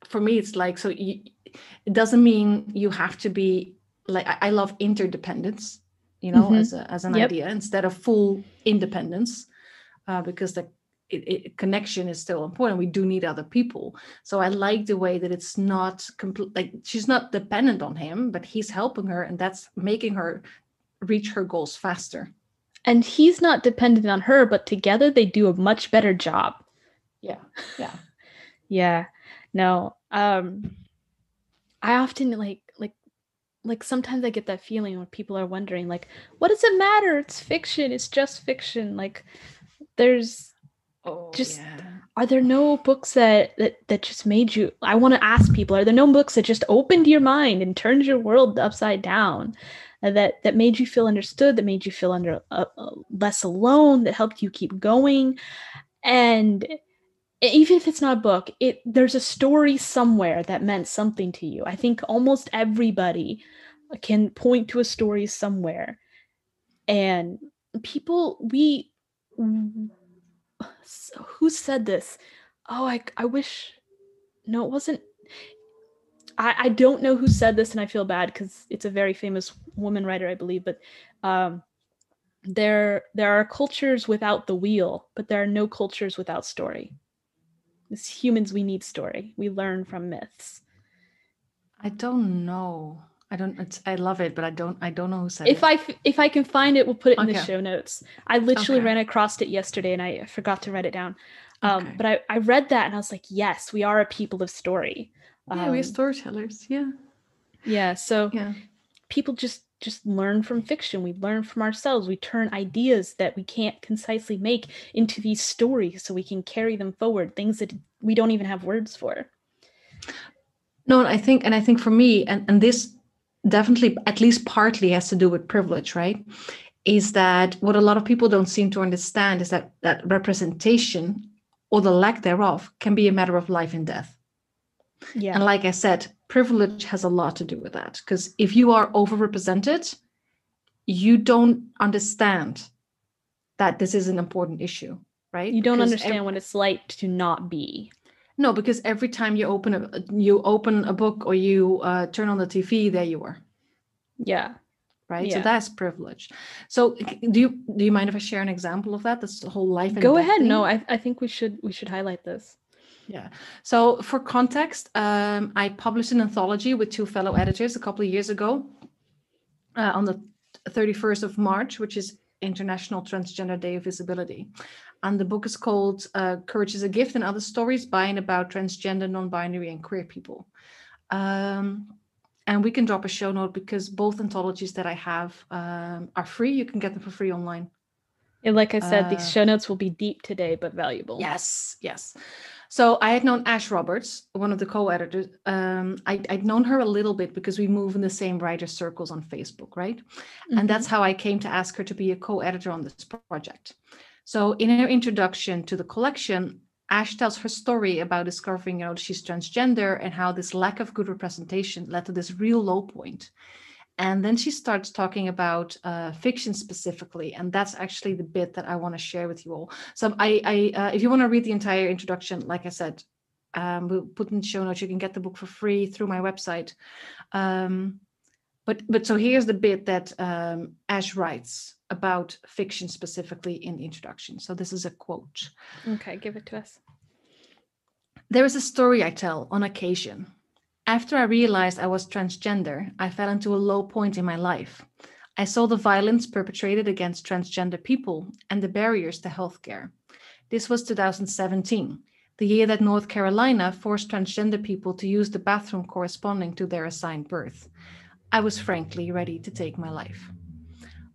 for me, it's like, it doesn't mean you have to be like, I love interdependence, as an idea instead of full independence, because the connection is still important. We do need other people. So I like the way that it's not complete, like she's not dependent on him, but he's helping her, and that's making her reach her goals faster. And he's not dependent on her, but together they do a much better job. Yeah. Yeah. No. I often like sometimes I get that feeling when people are wondering, like, what does it matter? It's fiction. It's just fiction. Like, there's are there no books that just made you? I want to ask people, are there no books that just opened your mind and turned your world upside down, that made you feel understood, that made you feel less alone, that helped you keep going? And even if it's not a book, there's a story somewhere that meant something to you. I think almost everybody can point to a story somewhere. And people, who said this? Oh, I wish, no, it wasn't. I don't know who said this, and I feel bad because it's a very famous woman writer, I believe, but there are cultures without the wheel, but there are no cultures without story. As humans, we need story. We learn from myths. I don't know. I love it, but I don't know who said it. If I can find it, we'll put it in the show notes. I literally ran across it yesterday and I forgot to write it down. But I read that and I was like, yes, we are a people of story. Yeah, we're storytellers. Yeah. Yeah. So people just learn from fiction. We learn from ourselves. We turn ideas that we can't concisely make into these stories so we can carry them forward, things that we don't even have words for. No, and I think for me, and this definitely at least partly has to do with privilege, right? Is that what a lot of people don't seem to understand is that representation, or the lack thereof, can be a matter of life and death. Yeah. And like I said, privilege has a lot to do with that, because if you are overrepresented, you don't understand that this is an important issue, right? You don't understand what it's like to not be. No, because every time you open a book or you turn on the TV, there you are. Yeah. Right. Yeah. So that's privilege. So do you mind if I share an example of that? That's the whole life and go ahead. Thing? No, I think we should highlight this. Yeah. So for context, I published an anthology with two fellow editors a couple of years ago on the 31st of March, which is International Transgender Day of Visibility. And the book is called Courage is a Gift and Other Stories by and about transgender, non-binary, and queer people. And we can drop a show note because both anthologies that I have are free. You can get them for free online. And like I said, these show notes will be deep today, but valuable. Yes. So I had known Ash Roberts, one of the co-editors. I'd known her a little bit because we move in the same writer circles on Facebook, right? Mm-hmm. And that's how I came to ask her to be a co-editor on this project. So in her introduction to the collection, Ash tells her story about discovering, she's transgender and how this lack of good representation led to this real low point. And then she starts talking about fiction specifically, and that's actually the bit that I want to share with you all. So if you want to read the entire introduction, like I said, we'll put in the show notes. You can get the book for free through my website. But so here's the bit that Ash writes about fiction specifically in the introduction. So this is a quote. Okay, give it to us. There is a story I tell on occasion. After I realized I was transgender, I fell into a low point in my life. I saw the violence perpetrated against transgender people and the barriers to healthcare. This was 2017, the year that North Carolina forced transgender people to use the bathroom corresponding to their assigned birth. I was frankly ready to take my life.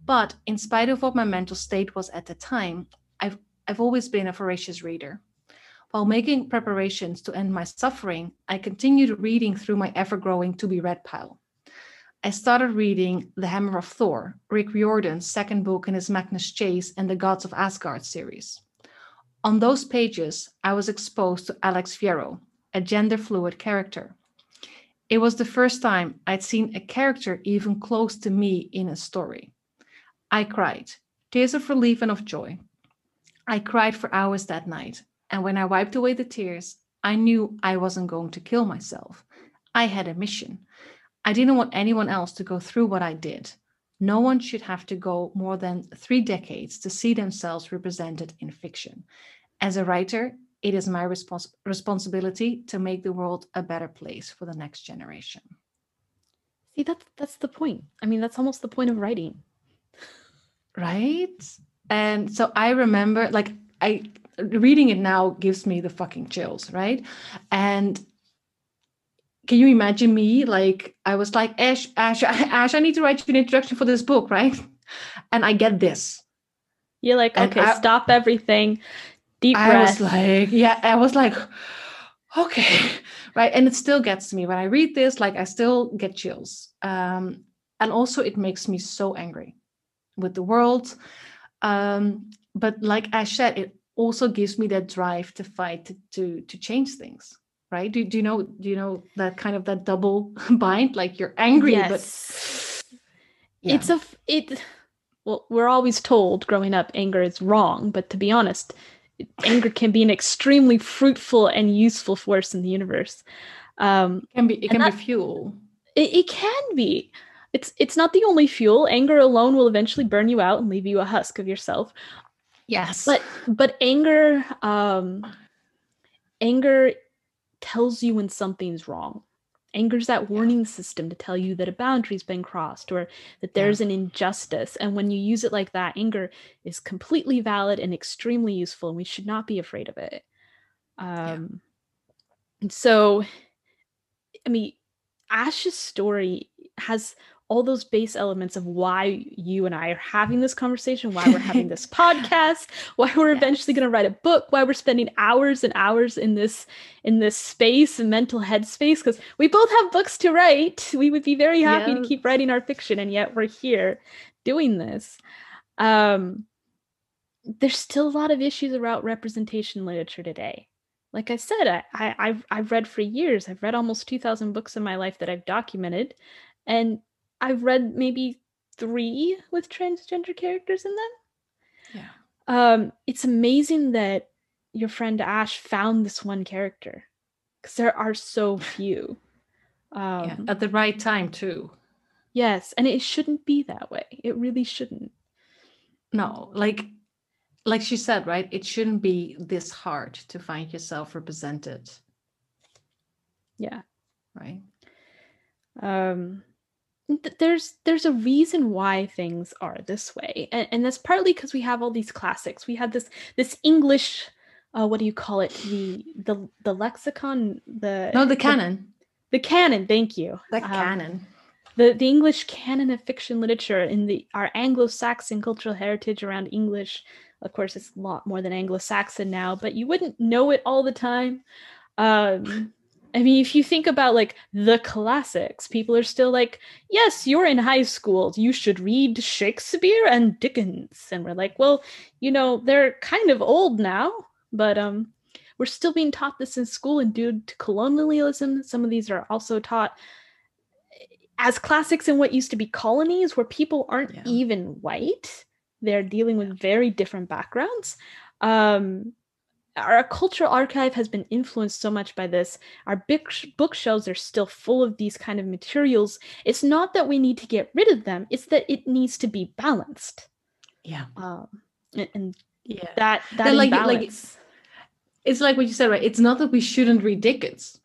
But in spite of what my mental state was at the time, I've always been a voracious reader. While making preparations to end my suffering, I continued reading through my ever-growing to-be-read pile. I started reading The Hammer of Thor, Rick Riordan's second book in his Magnus Chase and the Gods of Asgard series. On those pages, I was exposed to Alex Fierro, a gender-fluid character. It was the first time I'd seen a character even close to me in a story. I cried, tears of relief and of joy. I cried for hours that night. And when I wiped away the tears, I knew I wasn't going to kill myself. I had a mission. I didn't want anyone else to go through what I did. No one should have to go more than 3 decades to see themselves represented in fiction. As a writer, it is my responsibility to make the world a better place for the next generation. See, that's the point. I mean, that's almost the point of writing. Right? And so I remember, like, reading it now gives me the fucking chills, right? And can you imagine me? Like, I was like, Ash, I need to write you an introduction for this book, right? And I get this. You're like, okay, stop everything, deep breath. I was like, okay, right. And it still gets to me when I read this, like I still get chills. And also it makes me so angry with the world. But like Ash said, it also gives me that drive to fight to change things. Right? Do you know that kind of that double bind? Like you're angry, yes. But well, we're always told growing up anger is wrong, but to be honest, anger can be an extremely fruitful and useful force in the universe. It can be fuel. It can be. It's not the only fuel. Anger alone will eventually burn you out and leave you a husk of yourself. Yes. But anger tells you when something's wrong. Anger's that warning system to tell you that a boundary's been crossed or that there's an injustice. And when you use it like that, anger is completely valid and extremely useful, and we should not be afraid of it. So, I mean, Ash's story has all those base elements of why you and I are having this conversation, why we're having this podcast, why we're eventually going to write a book, why we're spending hours and hours in this space and mental headspace, because we both have books to write. We would be very happy to keep writing our fiction, and yet we're here doing this. There's still a lot of issues around representation literature today. Like I said, I've read for years. I've read almost 2,000 books in my life that I've documented, and I've read maybe 3 with transgender characters in them. Yeah. It's amazing that your friend Ash found this one character, because there are so few. At the right time too. Yes, and it shouldn't be that way. It really shouldn't. No, like she said, right? It shouldn't be this hard to find yourself represented. Yeah. Right. There's a reason why things are this way, and that's partly because we have all these classics. We had this English, what do you call it? The lexicon, the canon. The canon. Thank you. The canon. The English canon of fiction literature in our Anglo-Saxon cultural heritage around English. Of course, it's a lot more than Anglo-Saxon now, but you wouldn't know it all the time. I mean, if you think about like the classics, people are still like, yes, you're in high school, you should read Shakespeare and Dickens. And we're like, well, they're kind of old now, but we're still being taught this in school, and due to colonialism, some of these are also taught as classics in what used to be colonies, where people aren't even white. They're dealing with very different backgrounds. Our cultural archive has been influenced so much by this. Our bookshelves are still full of these kind of materials. It's not that we need to get rid of them. It's that it needs to be balanced. Yeah. That imbalance. It's like what you said, right? It's not that we shouldn't read Dickens,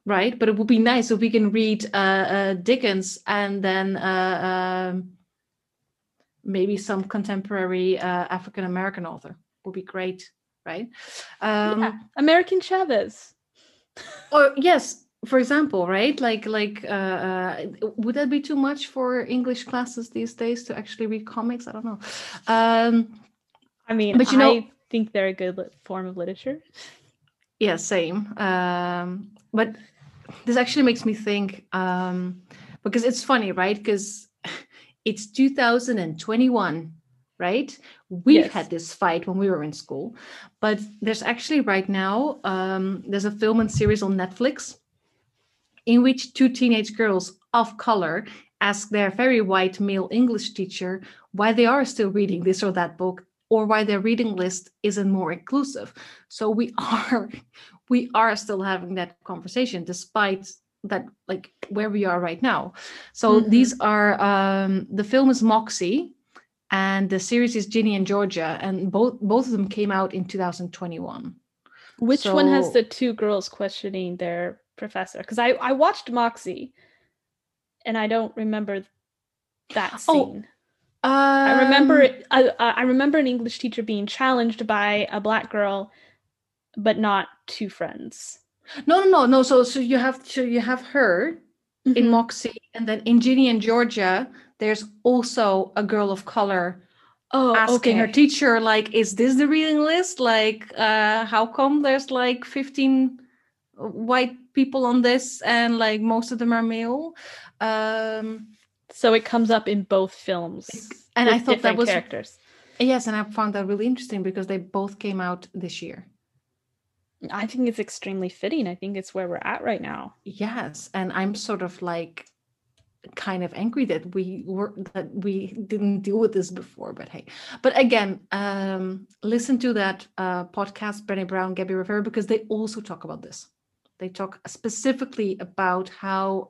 right? But it would be nice if we can read Dickens and then maybe some contemporary African-American author would be great. Right. American Chavez. Or yes, for example, right? Like would that be too much for English classes these days to actually read comics? I don't know. I mean, but I think they're a good form of literature. Yeah, same. But this actually makes me think, because it's funny, right? Because it's 2021. Right? We've had this fight when we were in school, but there's actually right now, there's a film and series on Netflix in which 2 teenage girls of color ask their very white male English teacher why they are still reading this or that book, or why their reading list isn't more inclusive. So we we are still having that conversation despite that, like where we are right now. So these are the film is Moxie and the series is Ginny and Georgia, and both of them came out in 2021. Which one has the two girls questioning their professor? Because I watched Moxie and I don't remember that scene. I remember an English teacher being challenged by a Black girl, but not two friends. No. So you have her in Moxie, and then in Ginny and Georgia, there's also a girl of color asking her teacher, like, is this the reading list? Like, how come there's like 15 white people on this and like most of them are male? So it comes up in both films, and I thought that was characters. Yes, and I found that really interesting because they both came out this year. I think it's extremely fitting. I think it's where we're at right now. Yes, and I'm sort of like kind of angry that we didn't deal with this before, but hey. But again, listen to that podcast, Brene Brown, Gabby Rivera, because they also talk about this. They talk specifically about how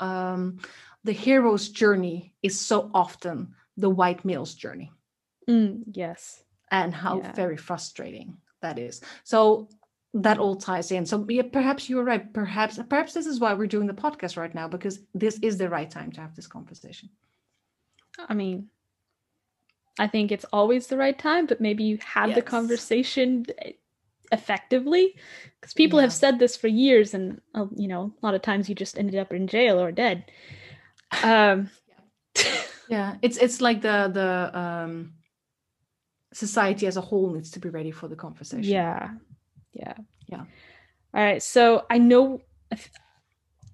the hero's journey is so often the white male's journey. Yes. And how very frustrating that is. So that all ties in. So yeah, perhaps you were right. Perhaps this is why we're doing the podcast right now, because this is the right time to have this conversation. I mean, I think it's always the right time, but maybe you had the conversation effectively, because people have said this for years, and you know, a lot of times you just ended up in jail or dead. Yeah, it's like the society as a whole needs to be ready for the conversation. Yeah. All right, so I know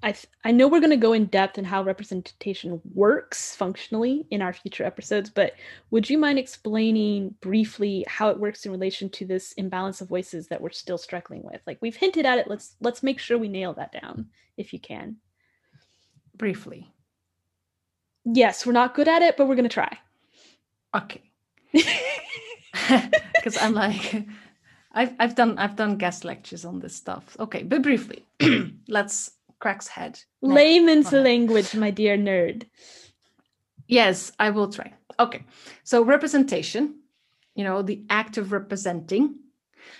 we're going to go in depth in how representation works functionally in our future episodes, but would you mind explaining briefly how it works in relation to this imbalance of voices that we're still struggling with? Like, we've hinted at it. Let's make sure we nail that down, if you can. Briefly. Yes, we're not good at it, but we're going to try. Okay. Because I'm like, I've done guest lectures on this stuff. Okay, but briefly, let's crack's head. Layman's language, my dear nerd. Yes, I will try. Okay, so representation, you know, the act of representing,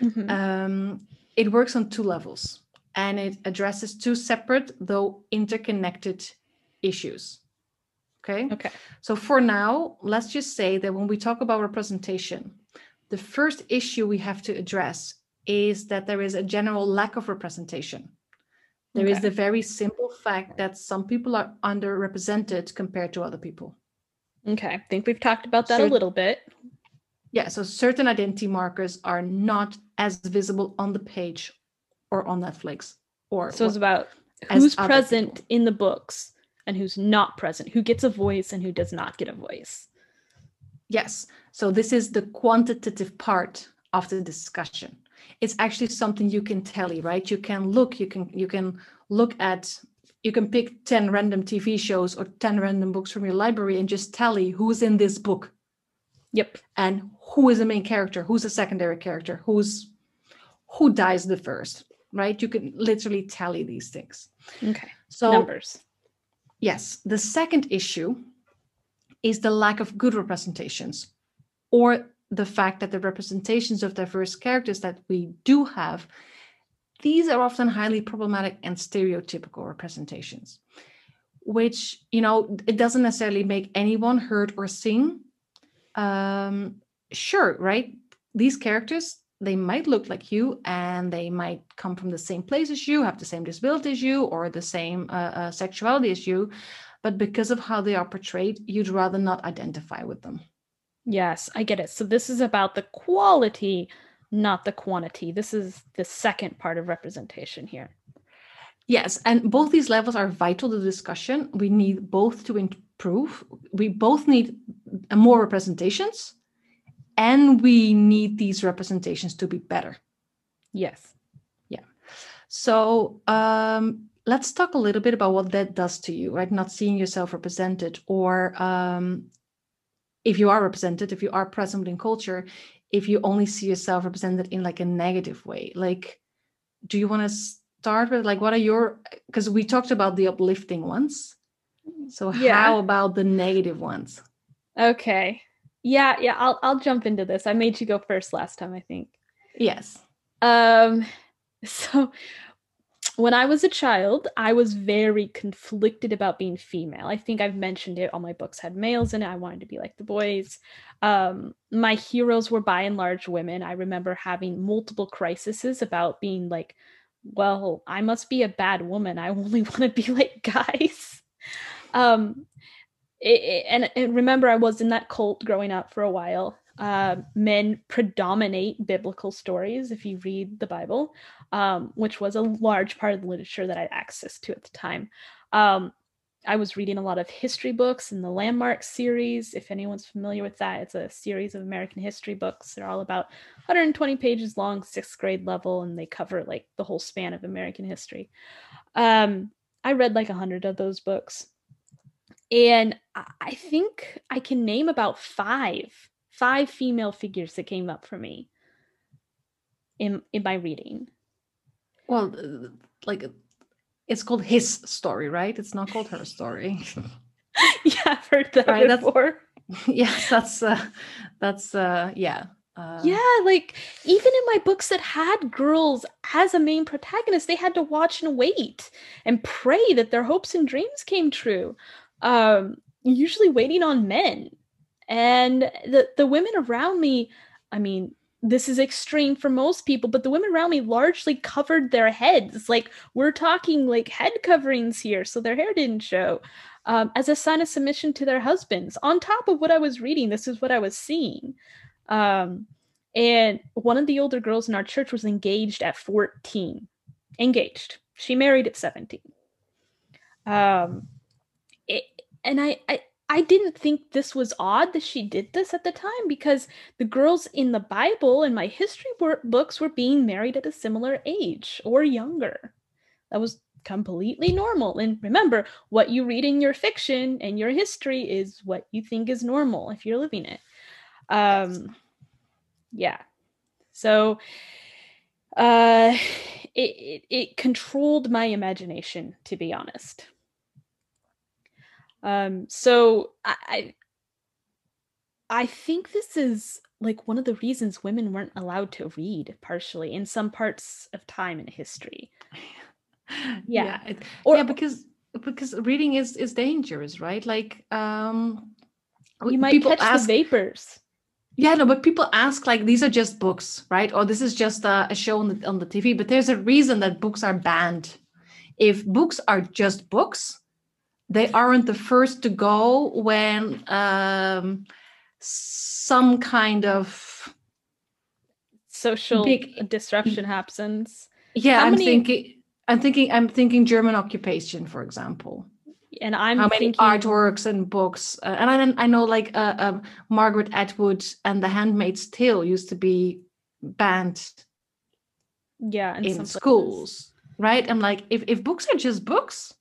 it works on two levels, and it addresses two separate though interconnected issues. Okay. So for now, let's just say that when we talk about representation, the first issue we have to address is that there is a general lack of representation. There is the very simple fact that some people are underrepresented compared to other people. Okay, I think we've talked about that a little bit. Yeah, so certain identity markers are not as visible on the page or on Netflix. So it's about who's present in the books and who's not present, who gets a voice and who does not get a voice. Yes. So this is the quantitative part of the discussion. It's actually something you can tally, right? You can pick 10 random TV shows or 10 random books from your library and just tally who's in this book. Yep. And who is the main character, who's a secondary character, who dies the first, right? You can literally tally these things. Okay. So numbers. Yes. The second issue is the lack of good representations, or the fact that the representations of diverse characters that we do have, these are often highly problematic and stereotypical representations, which, you know, it doesn't necessarily make anyone heard or seen. Sure, right? These characters, they might look like you, and they might come from the same place as you, have the same disability as you, or the same sexuality as you. But because of how they are portrayed, you'd rather not identify with them. Yes, I get it. So this is about the quality, not the quantity. This is the second part of representation here. Yes, and both these levels are vital to the discussion. We need both to improve. We both need more representations, and we need these representations to be better. Yes. Yeah. So let's talk a little bit about what that does to you, right? Not seeing yourself represented, or if you are represented, if you are present in culture, if you only see yourself represented in like a negative way. Like, do you want to start with like what are your, because we talked about the uplifting ones. So how about the negative ones? Okay. Yeah, I'll jump into this. I made you go first last time, I think. Yes. So when I was a child, I was very conflicted about being female. I think I've mentioned it. All my books had males in it. I wanted to be like the boys. My heroes were by and large women. I remember having multiple crises about being like, well, I must be a bad woman. I only want to be like guys. And remember, I was in that cult growing up for a while. Men predominate biblical stories if you read the Bible, which was a large part of the literature that I had access to at the time. I was reading a lot of history books in the Landmark series. If anyone's familiar with that, it's a series of American history books. They're all about 120 pages long, 6th grade level, and they cover like the whole span of American history. I read like 100 of those books. And I think I can name about five female figures that came up for me in my reading. Well, like it's called his story, right? It's not called her story. Yeah, I've heard that right, before. Yes, that's yeah. Yeah, like even in my books that had girls as a main protagonist, they had to watch and wait and pray that their hopes and dreams came true. Usually waiting on men. And the women around me, I mean, this is extreme for most people, but the women around me largely covered their heads. Like we're talking like head coverings here, so their hair didn't show, as a sign of submission to their husbands. On top of what I was reading, this is what I was seeing. And one of the older girls in our church was engaged at 14. Engaged. She married at 17. And I didn't think this was odd that she did this at the time, because the girls in the Bible and my history books were being married at a similar age or younger. That was completely normal. And remember, what you read in your fiction and your history is what you think is normal if you're living it. Yes. Yeah. So it controlled my imagination, to be honest. So I think this is like one of the reasons women weren't allowed to read, partially in some parts of time in history. Yeah. Because reading is dangerous, right? Like you might catch the vapors. Yeah, no, but people ask like, these are just books, right? Or this is just a show on the TV, but there's a reason that books are banned. If books are just books, they aren't the first to go when some kind of social disruption happens. Yeah, I'm thinking German occupation, for example. And I'm how many artworks and books, and I know like Margaret Atwood and The Handmaid's Tale used to be banned. Yeah, in schools, right? I'm like, if books are just books.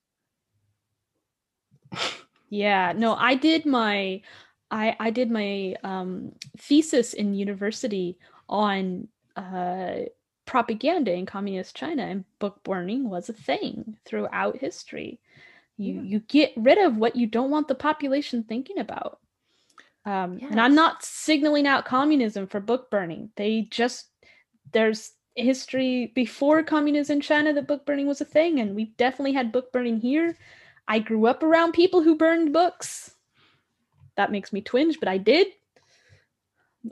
Yeah, no, I did my thesis in university on propaganda in communist China, and book burning was a thing throughout history. You get rid of what you don't want the population thinking about. Yes. And I'm not signaling out communism for book burning. There's history before communism in China that book burning was a thing, and we've definitely had book burning here. I grew up around people who burned books. That makes me twinge, but I did.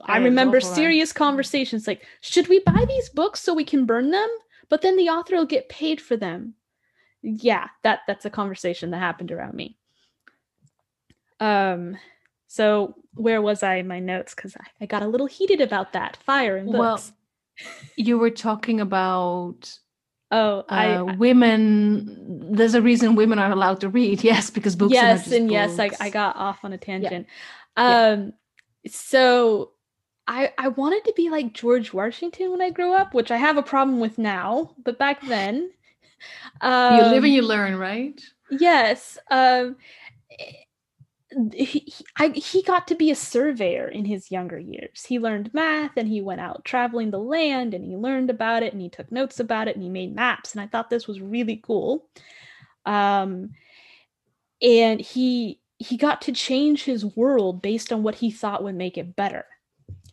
I remember serious conversations like, should we buy these books so we can burn them? But then the author will get paid for them. Yeah, that's a conversation that happened around me. So where was I in my notes? Because I got a little heated about that. Fire in books. Well, you were talking about women. There's a reason women are allowed to read. Yes, because books are not just books. Yes, I got off on a tangent. Yeah. So I wanted to be like George Washington when I grew up, which I have a problem with now, but back then. You live and you learn, right? Yes. he got to be a surveyor in his younger years. He learned math and he went out traveling the land and he learned about it and he took notes about it and he made maps. And I thought this was really cool. And he got to change his world based on what he thought would make it better.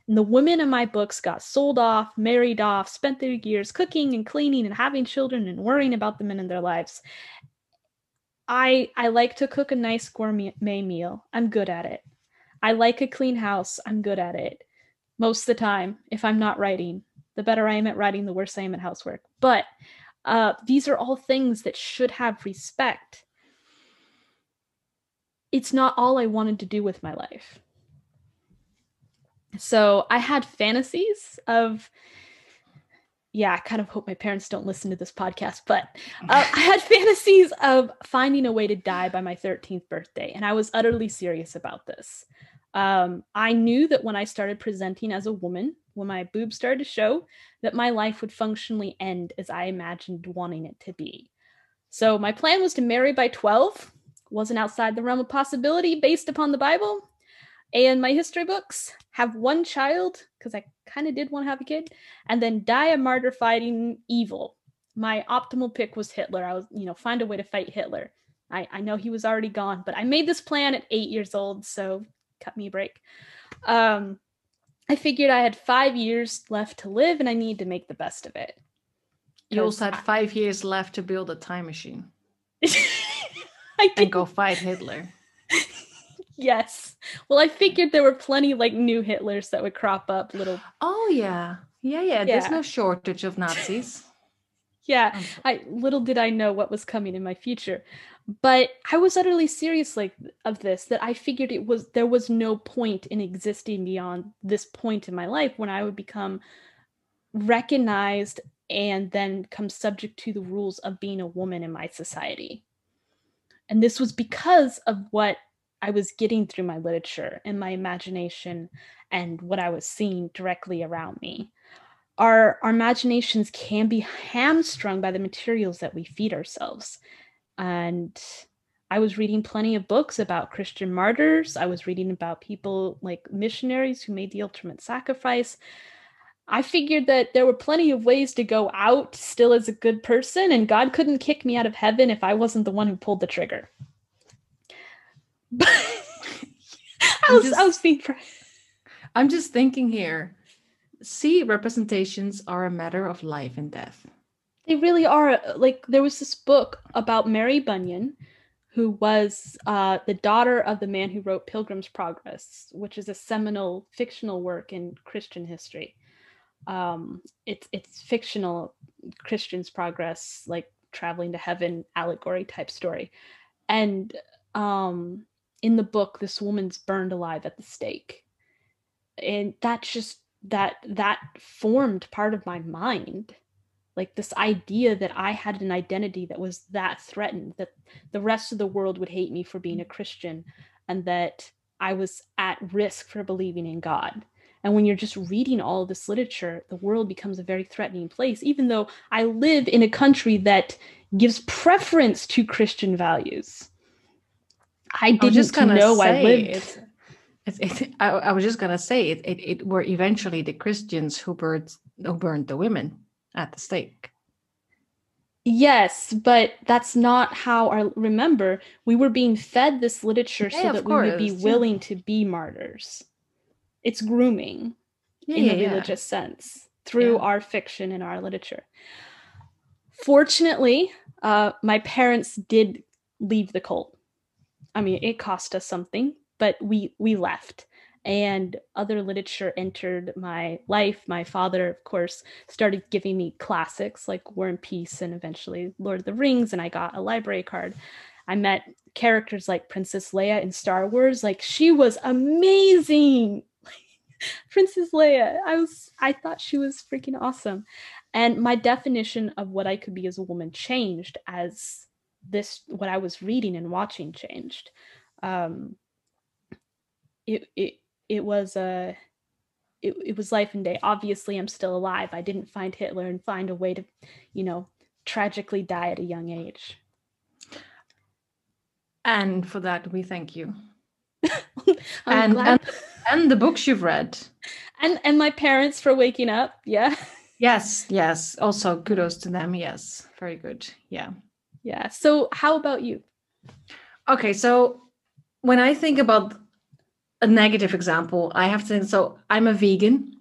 And the women in my books got sold off, married off, spent their years cooking and cleaning and having children and worrying about the men in their lives. I like to cook a nice gourmet meal. I'm good at it. I like a clean house. I'm good at it. Most of the time, if I'm not writing. The better I am at writing, the worse I am at housework. But these are all things that should have respect. It's not all I wanted to do with my life. So I had fantasies of, I kind of hope my parents don't listen to this podcast, but I had fantasies of finding a way to die by my 13th birthday. And I was utterly serious about this. I knew that when I started presenting as a woman, when my boobs started to show, that my life would functionally end as I imagined wanting it to be. So my plan was to marry by 12. Wasn't outside the realm of possibility based upon the Bible and my history books. Have one child, because I kind of did want to have a kid, and then die a martyr fighting evil. My optimal pick was Hitler. I was, find a way to fight Hitler. I know he was already gone, but I made this plan at 8 years old, so cut me a break. I figured I had 5 years left to live, and I needed to make the best of it. You also had 5 years left to build a time machine. I did. And go fight Hitler. Yes. Well, I figured there were plenty new Hitlers that would crop up little. Oh, yeah. Yeah. There's no shortage of Nazis. Yeah. Little did I know what was coming in my future. But I was utterly serious of this, that I figured there was no point in existing beyond this point in my life when I would become recognized and then come subject to the rules of being a woman in my society. And this was because of what I was getting through my literature and my imagination and what I was seeing directly around me. Our imaginations can be hamstrung by the materials that we feed ourselves. And I was reading plenty of books about Christian martyrs. I was reading about people like missionaries who made the ultimate sacrifice. I figured that there were plenty of ways to go out still as a good person, and God couldn't kick me out of heaven if I wasn't the one who pulled the trigger. I'm just thinking here. See, representations are a matter of life and death. They really are. There was this book about Mary Bunyan, who was the daughter of the man who wrote Pilgrim's Progress, which is a seminal fictional work in Christian history. It's fictional Christian's progress, traveling to heaven allegory type story. And in the book, this woman's burned alive at the stake. And that formed part of my mind. This idea that I had an identity that was that threatened, that the rest of the world would hate me for being a Christian, and that I was at risk for believing in God. And when you're just reading all of this literature, the world becomes a very threatening place, even though I live in a country that gives preference to Christian values. I didn't know I lived. I was just going to say it were eventually the Christians who burned the women at the stake. Yes, but that's not how I remember. We were being fed this literature so that we would be willing to be martyrs. It's grooming in the religious sense through our fiction and our literature. Fortunately, my parents did leave the cult. I mean, it cost us something, but we left. And other literature entered my life. My father, of course, started giving me classics like War and Peace and eventually Lord of the Rings, and I got a library card. I met characters like Princess Leia in Star Wars. She was amazing. Princess Leia. I thought she was freaking awesome. And my definition of what I could be as a woman changed as what I was reading and watching changed. It was life and day. Obviously, I'm still alive. I didn't find Hitler and find a way to, tragically die at a young age. And for that, we thank you. I'm and glad. and the books you've read. And my parents for waking up. Yeah. Yes. Also, kudos to them. Yes, very good. Yeah. Yeah. So how about you? Okay, so when I think about a negative example, I have to think, so I'm a vegan.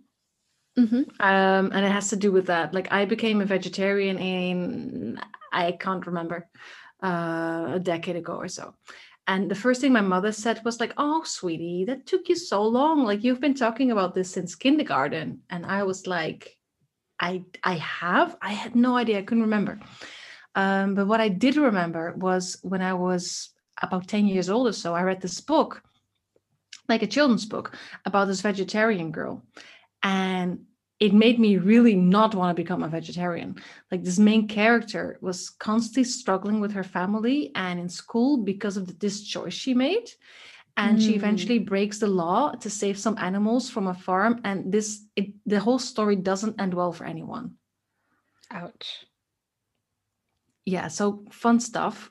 And it has to do with that. Like I became a vegetarian in, I can't remember, a decade ago or so. And the first thing my mother said was like, "Oh, sweetie, that took you so long. Like you've been talking about this since kindergarten." And I was like, I had no idea. I couldn't remember. But what I did remember was when I was about 10 years old or so, I read this book, like a children's book, about this vegetarian girl. And it made me really not want to become a vegetarian. Like this main character was constantly struggling with her family and in school because of this choice she made. And she eventually breaks the law to save some animals from a farm. And the whole story doesn't end well for anyone. Ouch. Yeah, so fun stuff.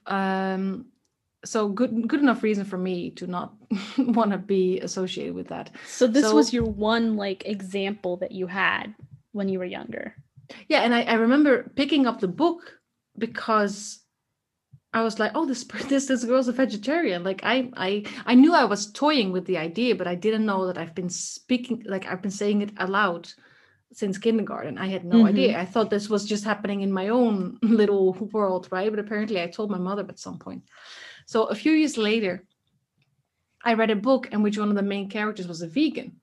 So good enough reason for me to not want to be associated with that. So this was your one like example that you had when you were younger. Yeah, and I remember picking up the book because I was like, oh, this girl's a vegetarian. Like I knew I was toying with the idea, but I didn't know that I've been saying it aloud since kindergarten. I had no idea. I thought this was just happening in my own little world, right? But apparently I told my mother at some point. So a few years later, I read a book in which one of the main characters was a vegan.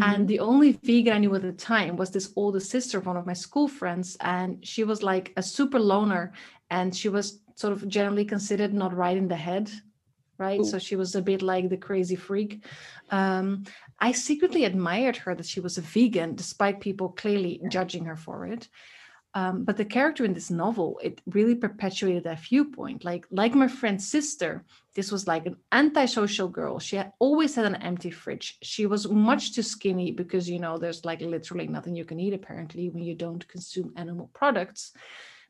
And the only vegan I knew at the time was this older sister of one of my school friends. And she was like a super loner. And she was sort of generally considered not right in the head, right? Ooh. So she was a bit like the crazy freak. I secretly admired her that she was a vegan, despite people clearly judging her for it. But the character in this novel, it really perpetuated that viewpoint. Like my friend's sister, this was like an antisocial girl. She had always had an empty fridge. She was much too skinny because, there's like literally nothing you can eat apparently when you don't consume animal products.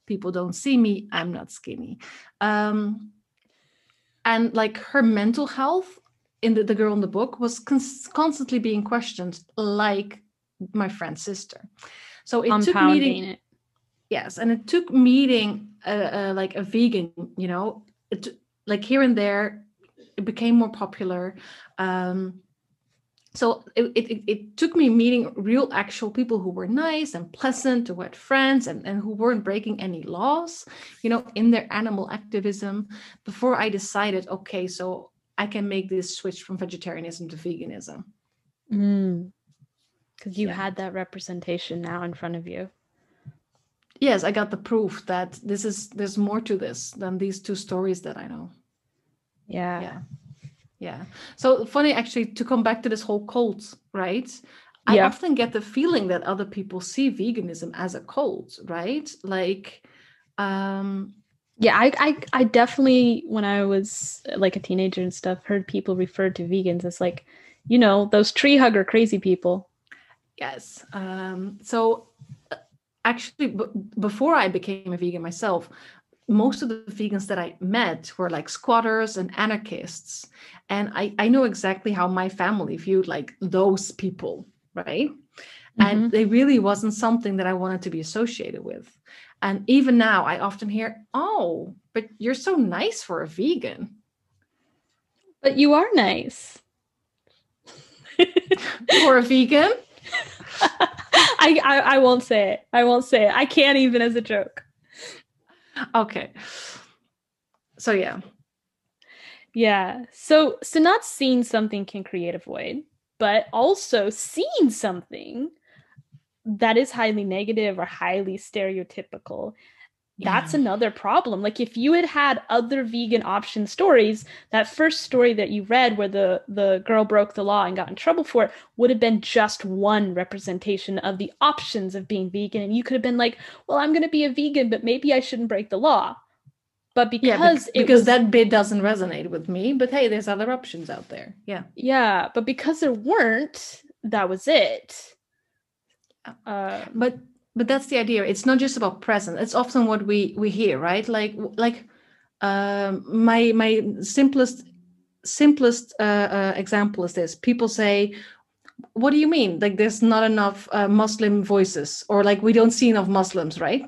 People don't see me, I'm not skinny. And like her mental health in the girl in the book was constantly being questioned, like my friend's sister. So it took meeting it. Yes, and it took meeting like a vegan, like here and there, it became more popular. So it took me meeting real actual people who were nice and pleasant, who had friends and who weren't breaking any laws, in their animal activism before I decided, okay, so I can make this switch from vegetarianism to veganism. Because you had that representation now in front of you. Yes, I got the proof that there's more to this than these two stories that I know. Yeah. So funny, actually, to come back to this whole cult, right? I often get the feeling that other people see veganism as a cult, right? Like, I definitely, when I was like a teenager and stuff, heard people refer to vegans as like, those tree hugger crazy people. Yes. So actually, before I became a vegan myself, most of the vegans that I met were like squatters and anarchists. And I know exactly how my family viewed like those people, right? And they really wasn't something that I wanted to be associated with. And even now I often hear, oh, but you're so nice for a vegan. But you are nice. For a vegan? I won't say it. I can't even as a joke. Okay. So yeah. So not seeing something can create a void, but also seeing something that is highly negative or highly stereotypical, that's another problem. Like if you had other vegan option stories, that first story that you read where the girl broke the law and got in trouble for it would have been just one representation of the options of being vegan. And you could have been like, well, I'm going to be a vegan, but maybe I shouldn't break the law. But because that bit doesn't resonate with me, but hey, there's other options out there. Yeah, but because there weren't, that was it. But that's the idea. It's not just about present. It's often what we hear, right? Like my simplest simplest example is this. People say, what do you mean? Like there's not enough Muslim voices, or like we don't see enough Muslims, right?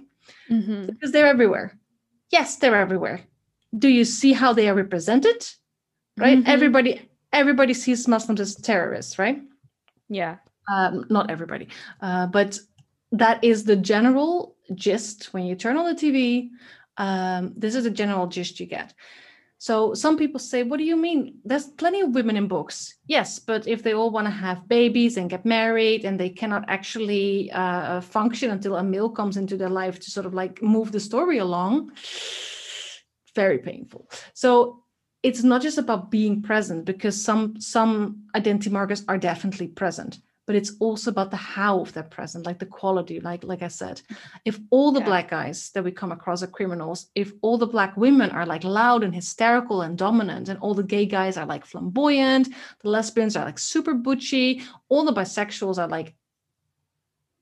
Mm-hmm. Because they're everywhere. Yes, they're everywhere. Do you see how they are represented? Right? Mm-hmm. Everybody sees Muslims as terrorists, right? Yeah. Not everybody, but that is the general gist when you turn on the TV. This is the general gist you get. So some people say, what do you mean? There's plenty of women in books. Yes, but if they all want to have babies and get married and they cannot actually function until a male comes into their life to sort of like move the story along, very painful. So it's not just about being present, because some identity markers are definitely present, but it's also about the how of that present, like the quality, like I said. If all the Black guys that we come across are criminals, if all the Black women are like loud and hysterical and dominant, and all the gay guys are like flamboyant, the lesbians are like super butchy, all the bisexuals are like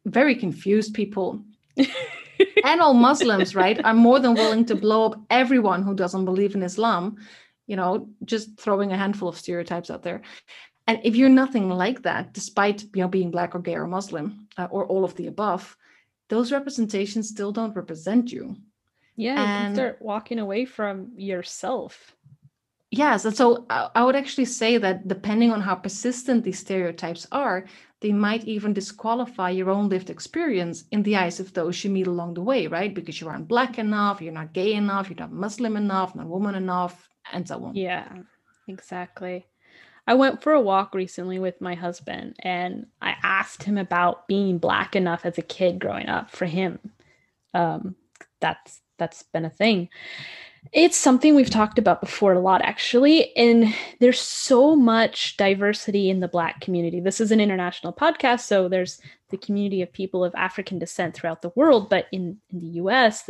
very confused people, and all Muslims, right, are more than willing to blow up everyone who doesn't believe in Islam, just throwing a handful of stereotypes out there. And if you're nothing like that, despite being Black or gay or Muslim or all of the above, those representations still don't represent you. Yeah, you can start walking away from yourself. Yes, and so I would actually say that depending on how persistent these stereotypes are, they might even disqualify your own lived experience in the eyes of those you meet along the way, right? Because you aren't Black enough, you're not gay enough, you're not Muslim enough, not woman enough, and so on. Yeah, exactly. I went for a walk recently with my husband, and I asked him about being Black enough as a kid growing up for him. That's been a thing. It's something we've talked about before a lot, actually, and there's so much diversity in the Black community. This is an international podcast, so there's the community of people of African descent throughout the world, but in the US,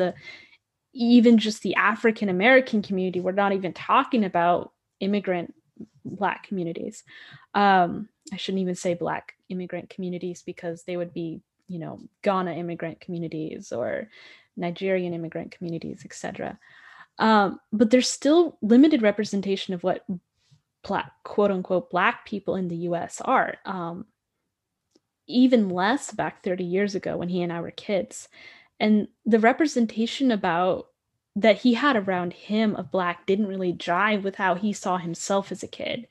even just the African American community, we're not even talking about immigrant Black communities. I shouldn't even say Black immigrant communities, because they would be, Ghana immigrant communities or Nigerian immigrant communities, etc. But there's still limited representation of what quote unquote Black people in the US are. Even less back 30 years ago when he and I were kids. And the representation that he had around him of Black didn't really jive with how he saw himself as a kid,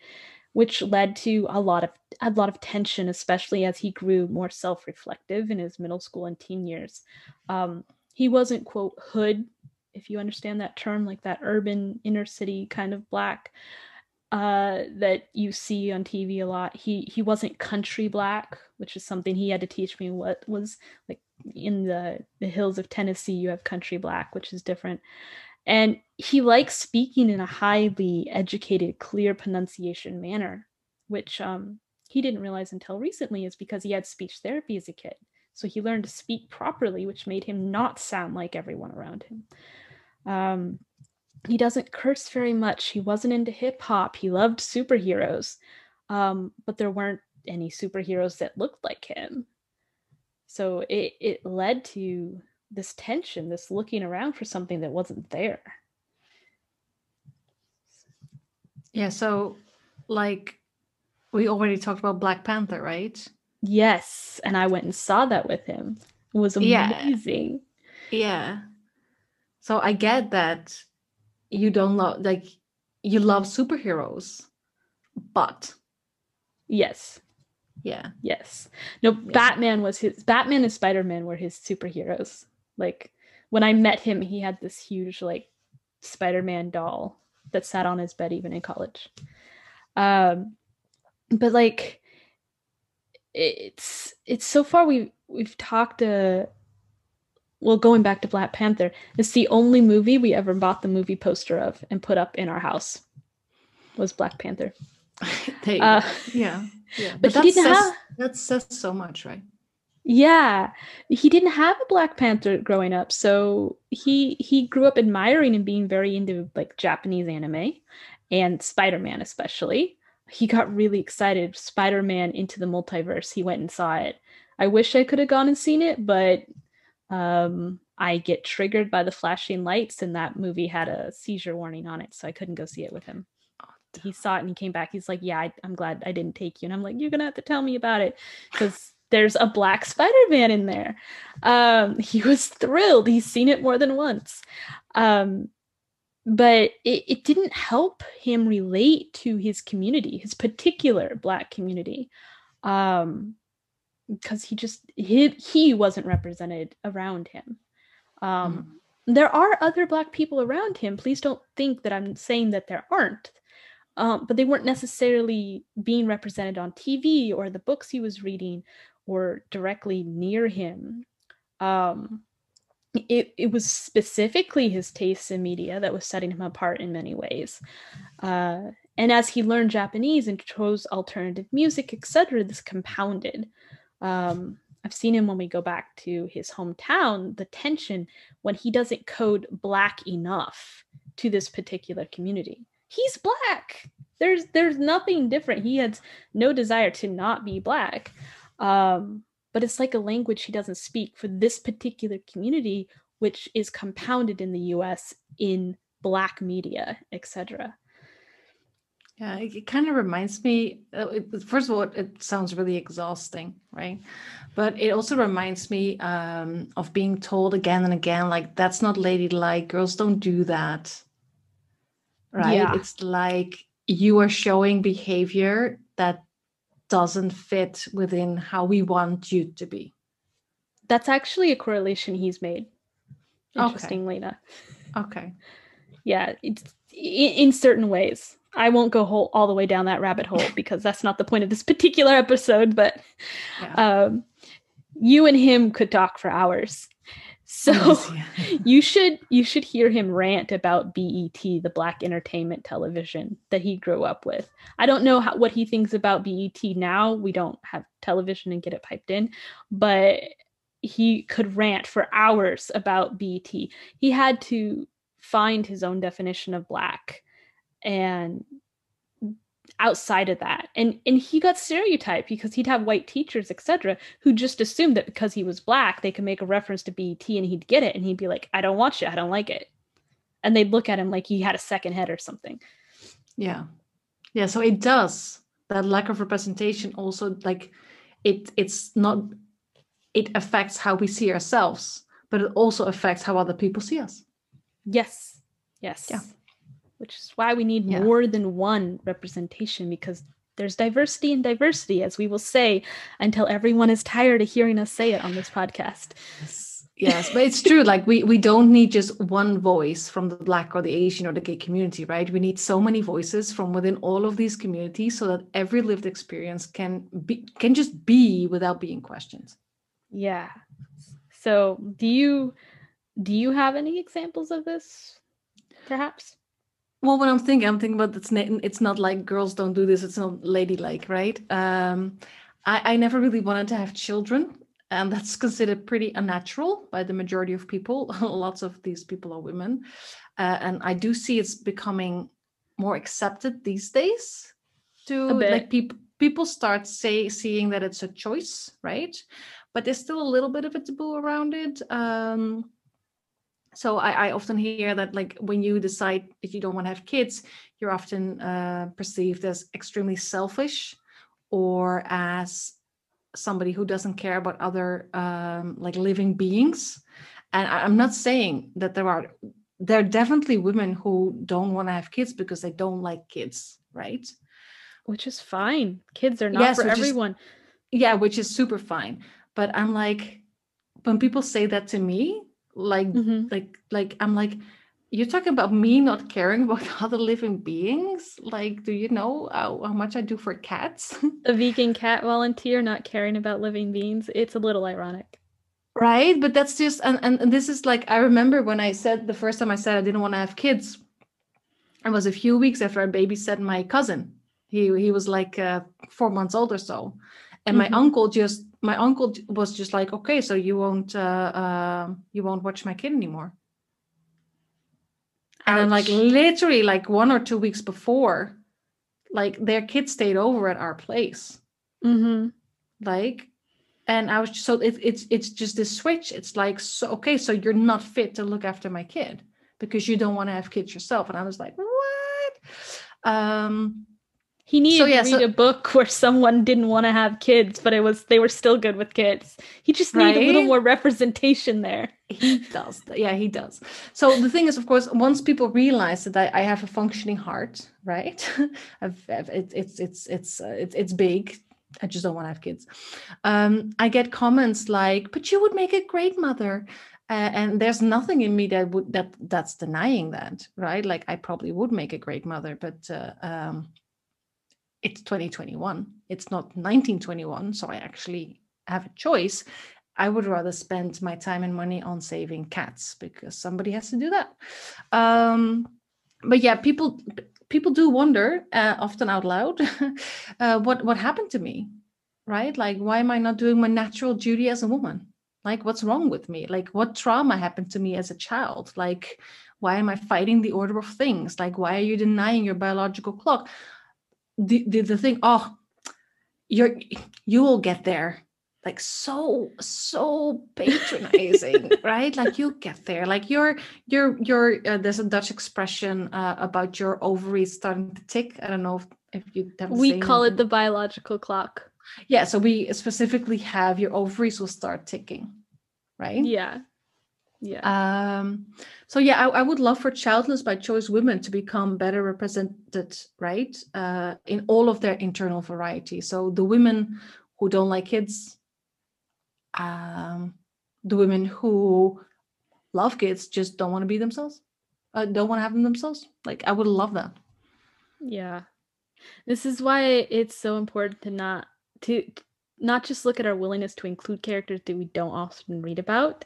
which led to a lot of tension, especially as he grew more self-reflective in his middle school and teen years. He wasn't, quote, hood, if you understand that term, like that urban inner city kind of Black that you see on TV a lot. He wasn't country Black, which is something he had to teach me what was like. In the hills of Tennessee, you have country Black, which is different. And he likes speaking in a highly educated, clear pronunciation manner, which he didn't realize until recently is because he had speech therapy as a kid. So he learned to speak properly, which made him not sound like everyone around him. He doesn't curse very much. He wasn't into hip hop. He loved superheroes, but there weren't any superheroes that looked like him. So it led to this tension, this looking around for something that wasn't there. Yeah, so like we already talked about Black Panther, right? Yes, and I went and saw that with him. It was amazing. Yeah. So I get that you don't love, like, you love superheroes, but yes. Yeah. Yes. No, Batman and Spider-Man were his superheroes. Like when I met him, he had this huge like Spider-Man doll that sat on his bed even in college. But like it's so far we've talked going back to Black Panther, it's the only movie we ever bought the movie poster of and put up in our house was Black Panther. Yeah. But that says so much, right? Yeah, he didn't have a Black Panther growing up, so he grew up admiring and being very into like Japanese anime and Spider-Man especially. He got really excited. Spider-Man Into the Multiverse. He went and saw it. I wish I could have gone and seen it, but I get triggered by the flashing lights, and that movie had a seizure warning on it, so I couldn't go see it with him. he saw it and he came back. He's like, yeah, I'm glad I didn't take you. And I'm like, you're gonna have to tell me about it, because there's a black Spider-Man in there. He was thrilled. He's seen it more than once. But it didn't help him relate to his community, his particular black community, because he wasn't represented around him. There are other black people around him. Please don't think that I'm saying that there aren't. But they weren't necessarily being represented on TV or the books he was reading or directly near him. It was specifically his tastes in media that was setting him apart in many ways. And as he learned Japanese and chose alternative music, etc., this compounded. I've seen him when we go back to his hometown, the tension when he doesn't code black enough to this particular community. He's black. There's nothing different. He has no desire to not be black. But it's like a language he doesn't speak for this particular community, which is compounded in the US in black media, etc. Yeah, it kind of reminds me, first of all, it sounds really exhausting, right? But it also reminds me of being told again and again, like, that's not ladylike, girls don't do that, right? Yeah. It's like you are showing behavior that doesn't fit within how we want you to be. That's actually a correlation he's made, interestingly enough. Okay. Yeah, it's in certain ways. I won't go all the way down that rabbit hole because that's not the point of this particular episode, but you and him could talk for hours. So you should hear him rant about BET, the Black Entertainment Television that he grew up with. I don't know what he thinks about BET now. We don't have television and get it piped in, but he could rant for hours about BET. He had to find his own definition of black and outside of that, and he got stereotyped because he'd have white teachers, etc., who just assumed that because he was black they could make a reference to BET and he'd get it, and he'd be like, I don't watch it, I don't like it, and they'd look at him like he had a second head or something. Yeah, so it does, that lack of representation also, like, it's not, it affects how we see ourselves, but it also affects how other people see us. Yes. Yeah. Which is why we need more than one representation, because there's diversity in diversity, as we will say until everyone is tired of hearing us say it on this podcast. Yes, but it's true. Like we don't need just one voice from the Black or the Asian or the gay community, right? We need so many voices from within all of these communities so that every lived experience can just be without being questioned. Yeah. So do you have any examples of this, perhaps? Well, when I'm thinking about it's not like girls don't do this, it's not ladylike, right? I never really wanted to have children, and that's considered pretty unnatural by the majority of people. Lots of these people are women, and I do see it's becoming more accepted these days. Like people start seeing that it's a choice, right? But there's still a little bit of a taboo around it. So I often hear that, like, when you decide if you don't want to have kids, you're often perceived as extremely selfish or as somebody who doesn't care about other like living beings. And I'm not saying that there are definitely women who don't want to have kids because they don't like kids, right? Which is fine. Kids are not for everyone. Which is super fine. But I'm like, when people say that to me, like I'm like, you're talking about me not caring about other living beings? Like, do you know how much I do for cats? A vegan cat volunteer not caring about living beings. It's a little ironic. Right? But that's just, and this is like, I remember when the first time I said I didn't want to have kids, it was a few weeks after I babysat my cousin. He was like 4 months old or so. And my uncle was just like, okay, so you won't watch my kid anymore. And then, like, literally like 1 or 2 weeks before, like, their kid stayed over at our place. Like, and I was so it's just this switch. It's like, so okay, so you're not fit to look after my kid because you don't want to have kids yourself. And I was like, what? He needed to read a book where someone didn't want to have kids, but they were still good with kids. He just needed a little more representation there. He does. Yeah, he does. So the thing is, of course, once people realize that I have a functioning heart, right? It's big. I just don't want to have kids. I get comments like, "But you would make a great mother." And there's nothing in me that's denying that, right? Like I probably would make a great mother, but it's 2021. It's not 1921, so I actually have a choice. I would rather spend my time and money on saving cats because somebody has to do that. But yeah, people do wonder, often out loud, what happened to me, right? Like, why am I not doing my natural duty as a woman? Like, what's wrong with me? Like, what trauma happened to me as a child? Like, why am I fighting the order of things? Like, why are you denying your biological clock? The thing, you will get there. Like, so patronizing, right? Like, you'll get there. Like, you're there's a Dutch expression about your ovaries starting to tick. I don't know if you have the We call it the biological clock. Yeah, so we specifically have your ovaries will start ticking, right? Yeah. So yeah, I would love for childless by choice women to become better represented, right? In all of their internal variety. So the women who don't like kids, the women who love kids just don't want to be themselves, don't want to have them themselves. Like, I would love that. Yeah, this is why it's so important to not just look at our willingness to include characters that we don't often read about.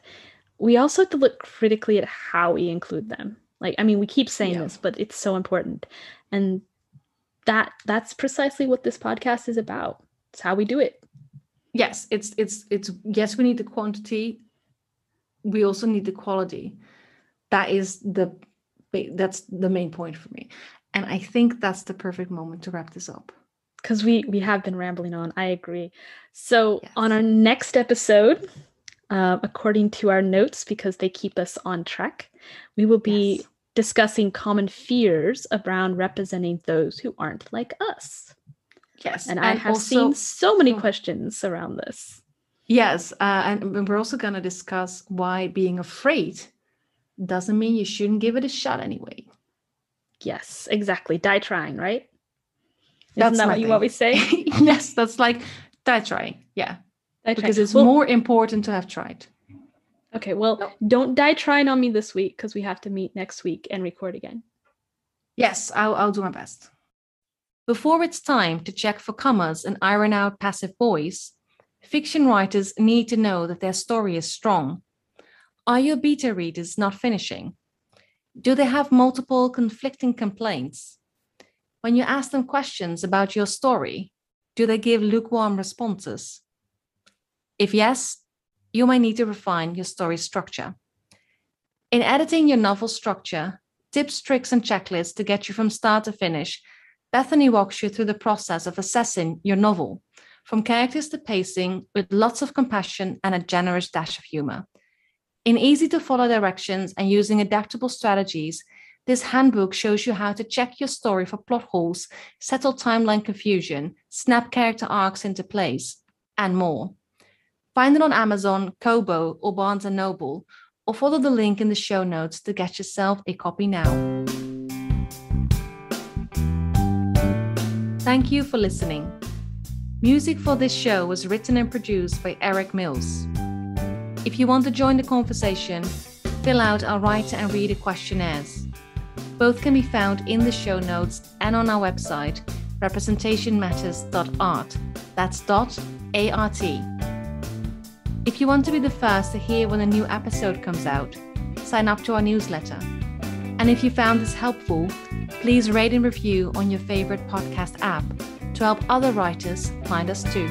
We also have to look critically at how we include them. Like, I mean, we keep saying this, but it's so important. And that's precisely what this podcast is about. It's how we do it. Yes, it's yes, we need the quantity. We also need the quality. That's the main point for me. And I think that's the perfect moment to wrap this up. Because we have been rambling on. I agree. So on our next episode, according to our notes, because they keep us on track, we will be discussing common fears around representing those who aren't like us. Yes. And I have seen so many questions around this. Yes. And we're also going to discuss why being afraid doesn't mean you shouldn't give it a shot anyway. Yes, exactly. Die trying, right? Isn't that what you always say? Yes, that's like die trying. Yeah. Because it's more important to have tried. Okay, well, don't die trying on me this week because we have to meet next week and record again. Yes, I'll do my best. Before it's time to check for commas and iron out passive voice, fiction writers need to know that their story is strong. Are your beta readers not finishing? Do they have multiple conflicting complaints? When you ask them questions about your story, do they give lukewarm responses? If yes, you might need to refine your story structure. In editing your novel structure, tips, tricks, and checklists to get you from start to finish, Bethany walks you through the process of assessing your novel, from characters to pacing, with lots of compassion and a generous dash of humor. In easy-to-follow directions and using adaptable strategies, this handbook shows you how to check your story for plot holes, settle timeline confusion, snap character arcs into place, and more. Find it on Amazon, Kobo, or Barnes & Noble, or follow the link in the show notes to get yourself a copy now. Thank you for listening. Music for this show was written and produced by Eric Mills. If you want to join the conversation, fill out our writer and reader questionnaires. Both can be found in the show notes and on our website, representationmatters.art. That's .art. If you want to be the first to hear when a new episode comes out, sign up to our newsletter. And if you found this helpful, please rate and review on your favorite podcast app to help other writers find us too.